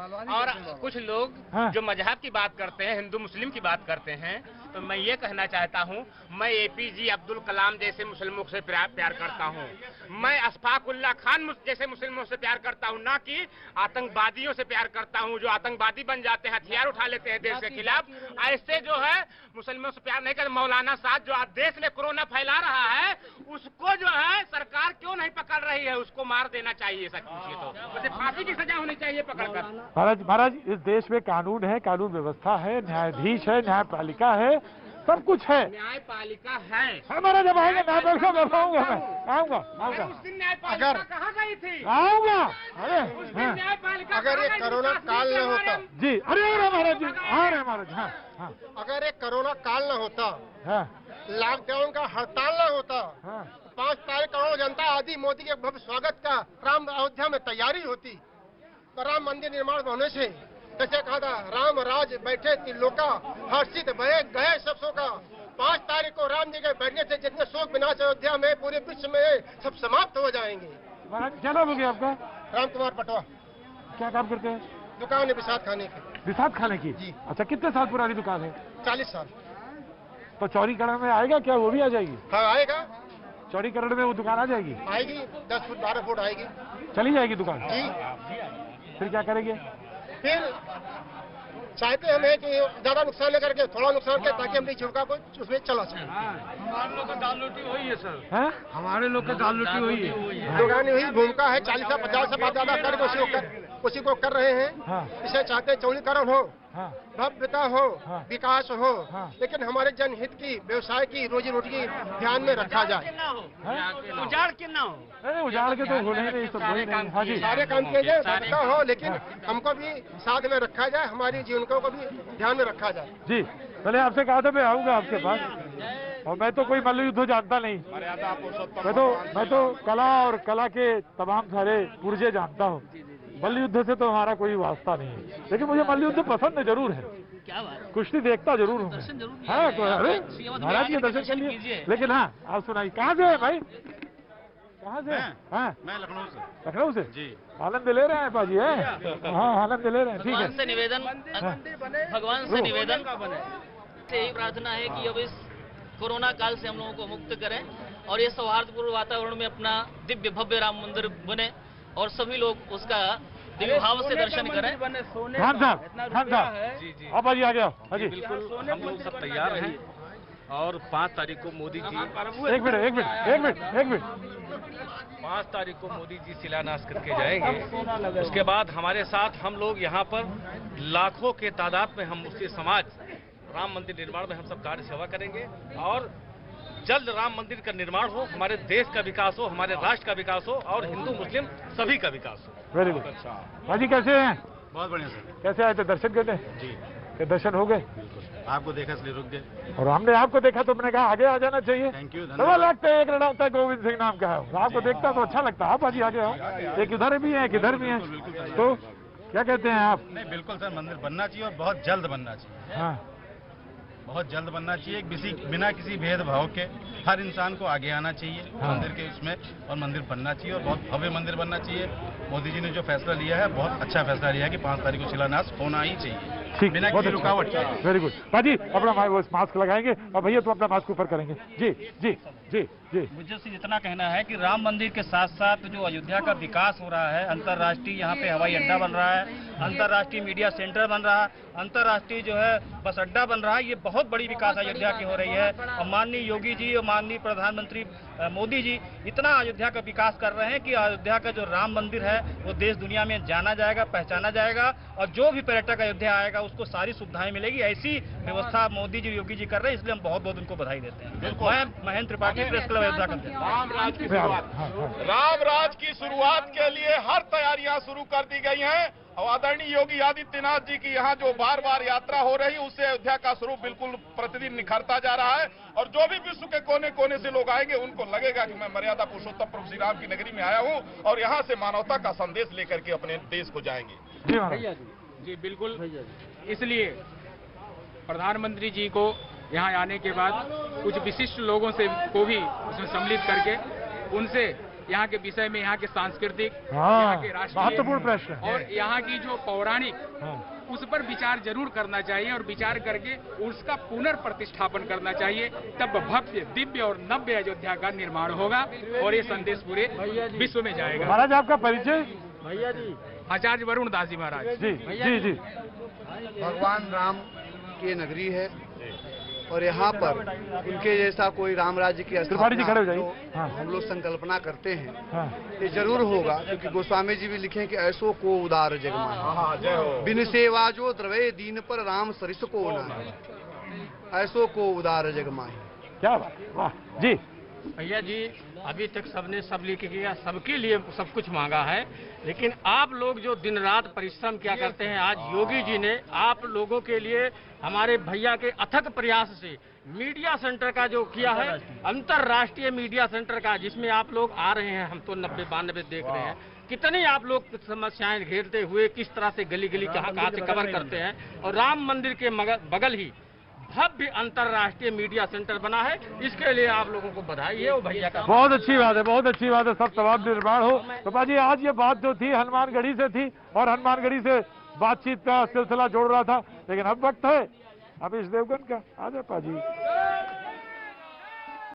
और कुछ लोग जो मजहब की बात करते हैं, हिंदू मुस्लिम की बात करते हैं, तो मैं ये कहना चाहता हूँ, मैं एपीजे अब्दुल कलाम जैसे मुसलमानों से प्यार करता हूँ, मैं अशफाकुल्लाह खान जैसे मुसलमानों से प्यार करता हूँ, ना कि आतंकवादियों से प्यार करता हूँ जो आतंकवादी बन जाते हैं, हथियार उठा लेते हैं देश के खिलाफ। ऐसे जो है मुसलमानों से प्यार नहीं करते। मौलाना साहब जो देश में कोरोना फैला रहा है, उसको जो है सरकार क्यों नहीं पकड़ रही है? उसको मार देना चाहिए, सच पूछिए तो उसे फांसी की सजा होनी चाहिए पकड़कर। महाराज इस देश में कानून है, कानून व्यवस्था है, न्यायाधीश है, न्यायपालिका है, सब कुछ है। न्यायपालिका है हमारा, जब आएंगे न्यायपालिका में आऊंगा, मैं आऊंगा। उस दिन न्यायपालिका कहाँ गई थी? आऊंगा। अरे न्यायपालिका अगर ये कोरोना काल न होता जी, अरे महाराज जी आ रहे महाराज। हाँ, अगर ये कोरोना काल न होता, लॉकडाउन का हड़ताल न होता, 5 तारीख करोड़ जनता आदि मोदी के भव्य स्वागत का राम अयोध्या में तैयारी होती, तो राम मंदिर निर्माण होने से, जैसे कहा था, राम राज बैठे त्रिलोका, हर्षित भय गए सब शोका। 5 तारीख को राम जी के बैठने से जितने शोक विनाश अयोध्या में पूरे विश्व में सब समाप्त हो जाएंगे। महाराज क्या नाम हो गया आपका? राम कुमार पटवा। क्या काम करते हैं? दुकान है विसाद खाने की। विसाद खाने की जी। अच्छा, कितने साल पुरानी दुकान है? 40 साल। तो चौड़ीकरण में आएगा क्या? वो भी आ जाएगी? हाँ आएगा। चौड़ीकरण में वो दुकान आ जाएगी? आएगी, 10 फुट 12 फुट आएगी। चली जाएगी दुकान जी। फिर क्या करेंगे? फिर चाहते हमें कि ज्यादा नुकसान न करके थोड़ा नुकसान करे, ताकि हमारी जीविका को उसमें चला सके। हमारे लोग का दाल रोटी वही है सर। है? हमारे लोग का दाल रोटी वही है। दुकान हुई भूमिका है, 40 से 50 से बात ज्यादा करके उसी को कर रहे हैं। इसे चाहते चौड़ीकरण हो, भव्यता हो, विकास हो, लेकिन हमारे जनहित की, व्यवसाय की, रोजी रोटी की ध्यान में रखा जाए। उजाड़ के ना हो। अरे उजाड़ के तो होने ही नहीं, सब वही नहीं। हाँ जी, सारे काम किए जाए, भव्यता हो, लेकिन हमको भी साथ में रखा जाए, हमारी जीवनों को भी ध्यान में रखा जाए। जी, मैंने आपसे कहा था मैं आऊंगा आपके पास, और मैं तो कोई मल्ल युद्ध जानता नहीं। मैं तो कला और कला के तमाम सारे पुर्जे जानता हूँ। मल्ल युद्ध से तो हमारा कोई वास्ता नहीं है, लेकिन मुझे मल्ल युद्ध पसंद जरूर है। क्या बात? कुश्ती देखता जरूर हूँ। हाँ, तो अरे महाराज के दर्शन के लिए। लेकिन हाँ, आप सुनाइए, कहाँ से है भाई? कहाँ से? हाँ, मैं लखनऊ से। लखनऊ से जी। आनंद ले रहे हैं पाजी? है हाँ, आनंद ले रहे हैं। ठीक है। भगवान से निवेदन से यही प्रार्थना है कि अब इस कोरोना काल से हम लोगों को मुक्त करें, और ये सौहार्दपूर्ण वातावरण में अपना दिव्य भव्य राम मंदिर बने, और सभी लोग उसका दिव्य भाव से दर्शन करें। खान साहब आप भाजी आ गया। हाजी बिल्कुल हम लोग सब तैयार हैं और 5 तारीख को मोदी जी एक मिनट 5 तारीख को मोदी जी शिलान्यास करके जाएंगे। उसके बाद हमारे साथ हम लोग यहाँ पर लाखों के तादाद में हम मुस्लिम समाज राम मंदिर निर्माण में हम सब कार्य सेवा करेंगे और जल्द राम मंदिर का निर्माण हो, हमारे देश का विकास हो, हमारे राष्ट्र का विकास हो और हिंदू मुस्लिम सभी का विकास हो। Very good. भाजी कैसे हैं? बहुत बढ़िया सर। कैसे आए थे दर्शन करने? जी के दर्शन हो गए? आपको देखा इसलिए रुक गए और हमने आपको देखा तो मैंने कहा आगे आ जाना चाहिए। Thank you. तो लगता है एक लड़ा होता है गोविंद सिंह नाम का है, आपको देखता तो अच्छा लगता है। आप भाजी आगे आओ, एक इधर भी है एक इधर भी है, तो क्या कहते हैं आप? नहीं बिल्कुल सर, मंदिर बनना चाहिए और बहुत जल्द बनना चाहिए। हाँ बहुत जल्द बनना चाहिए, बिना किसी भेदभाव के हर इंसान को आगे आना चाहिए मंदिर के उसमें, और मंदिर बनना चाहिए और बहुत भव्य मंदिर बनना चाहिए। मोदी जी ने जो फैसला लिया है बहुत अच्छा फैसला लिया है कि 5 तारीख को शिलान्यास होना ही चाहिए ठीक, बिना बहुत किसी रुकावट। Very good. भाजी अपना मास्क लगाएंगे और भैया तो अपना मास्क ऊपर करेंगे। जी जी जी जी। मुझे से इतना कहना है कि राम मंदिर के साथ साथ जो अयोध्या का विकास हो रहा है, अंतर्राष्ट्रीय यहाँ पे हवाई अड्डा बन रहा है, अंतर्राष्ट्रीय मीडिया सेंटर बन रहा है, अंतर्राष्ट्रीय जो है बस अड्डा बन रहा है, ये बहुत बड़ी विकास अयोध्या की हो रही है। और माननीय योगी जी और माननीय प्रधानमंत्री मोदी जी इतना अयोध्या का विकास कर रहे हैं कि अयोध्या का जो राम मंदिर है वो देश दुनिया में जाना जाएगा, पहचाना जाएगा और जो भी पर्यटक अयोध्या आएगा उसको सारी सुविधाएं मिलेगी। ऐसी व्यवस्था मोदी जी योगी जी कर रहे हैं, इसलिए हम बहुत बहुत उनको बधाई देते हैं। मैं महेंद्र त्रिपाठी, प्रेस क्लब अयोध्या का। राम राज की शुरुआत के लिए हर तैयारियां शुरू कर दी गई हैं और आदरणीय योगी आदित्यनाथ जी की यहाँ जो बार बार यात्रा हो रही है उससे अयोध्या का स्वरूप बिल्कुल प्रतिदिन निखरता जा रहा है और जो भी विश्व के कोने कोने से लोग आएंगे उनको लगेगा कि मैं मर्यादा पुरुषोत्तम प्रभु श्री राम की नगरी में आया हूँ और यहाँ से मानवता का संदेश लेकर के अपने देश को जाएंगे। जी बिल्कुल, इसलिए प्रधानमंत्री जी को यहाँ आने के बाद कुछ विशिष्ट लोगों से को भी उसमें सम्मिलित करके उनसे यहाँ के विषय में, यहाँ के सांस्कृतिक, यहाँ के राष्ट्रीय महत्वपूर्ण प्रश्न और यहाँ की जो पौराणिक उस पर विचार जरूर करना चाहिए और विचार करके उसका पुनर्प्रतिष्ठापन करना चाहिए। तब भव्य, दिव्य और नव्य अयोध्या का निर्माण होगा और ये संदेश पूरे विश्व में जाएगा। महाराज आपका परिचय? भैया जी आचार्य वरुण दास जी महाराज। जी जी जी। भगवान राम की नगरी है और यहाँ पर उनके जैसा कोई राम राज्य की स्थापना जो हम लोग संकल्पना करते हैं ये जरूर होगा, क्योंकि गोस्वामी जी भी लिखे कि ऐसो को उदार जग माही बिन सेवा जो द्रवे दीन पर राम सरिस को नाही, ऐसो को उदार जग माही। क्या बात, वाह जी। भैया जी अभी तक सबने सब लिख किया, सबके लिए सब कुछ मांगा है, लेकिन आप लोग जो दिन रात परिश्रम क्या करते हैं, आज योगी जी ने आप लोगों के लिए हमारे भैया के अथक प्रयास से मीडिया सेंटर का जो किया है, अंतर्राष्ट्रीय मीडिया सेंटर का, जिसमें आप लोग आ रहे हैं, हम तो 90-92 देख रहे हैं, कितनी आप लोग समस्याएं घेरते हुए किस तरह से गली गली कहाँ से कवर करते हैं और राम मंदिर के बगल ही भव्य अंतर्राष्ट्रीय मीडिया सेंटर बना है। इसके लिए आप लोगों को बधाई है और भैया का बहुत अच्छी बात है, बहुत अच्छी बात है। सब तमाम निर्माण हो। तो बाजी आज ये बात जो थी हनुमानगढ़ी से थी और हनुमानगढ़ी से बातचीत का सिलसिला जोड़ रहा था, लेकिन अब वक्त है अभिष देवगन का। आ जाए पाजी।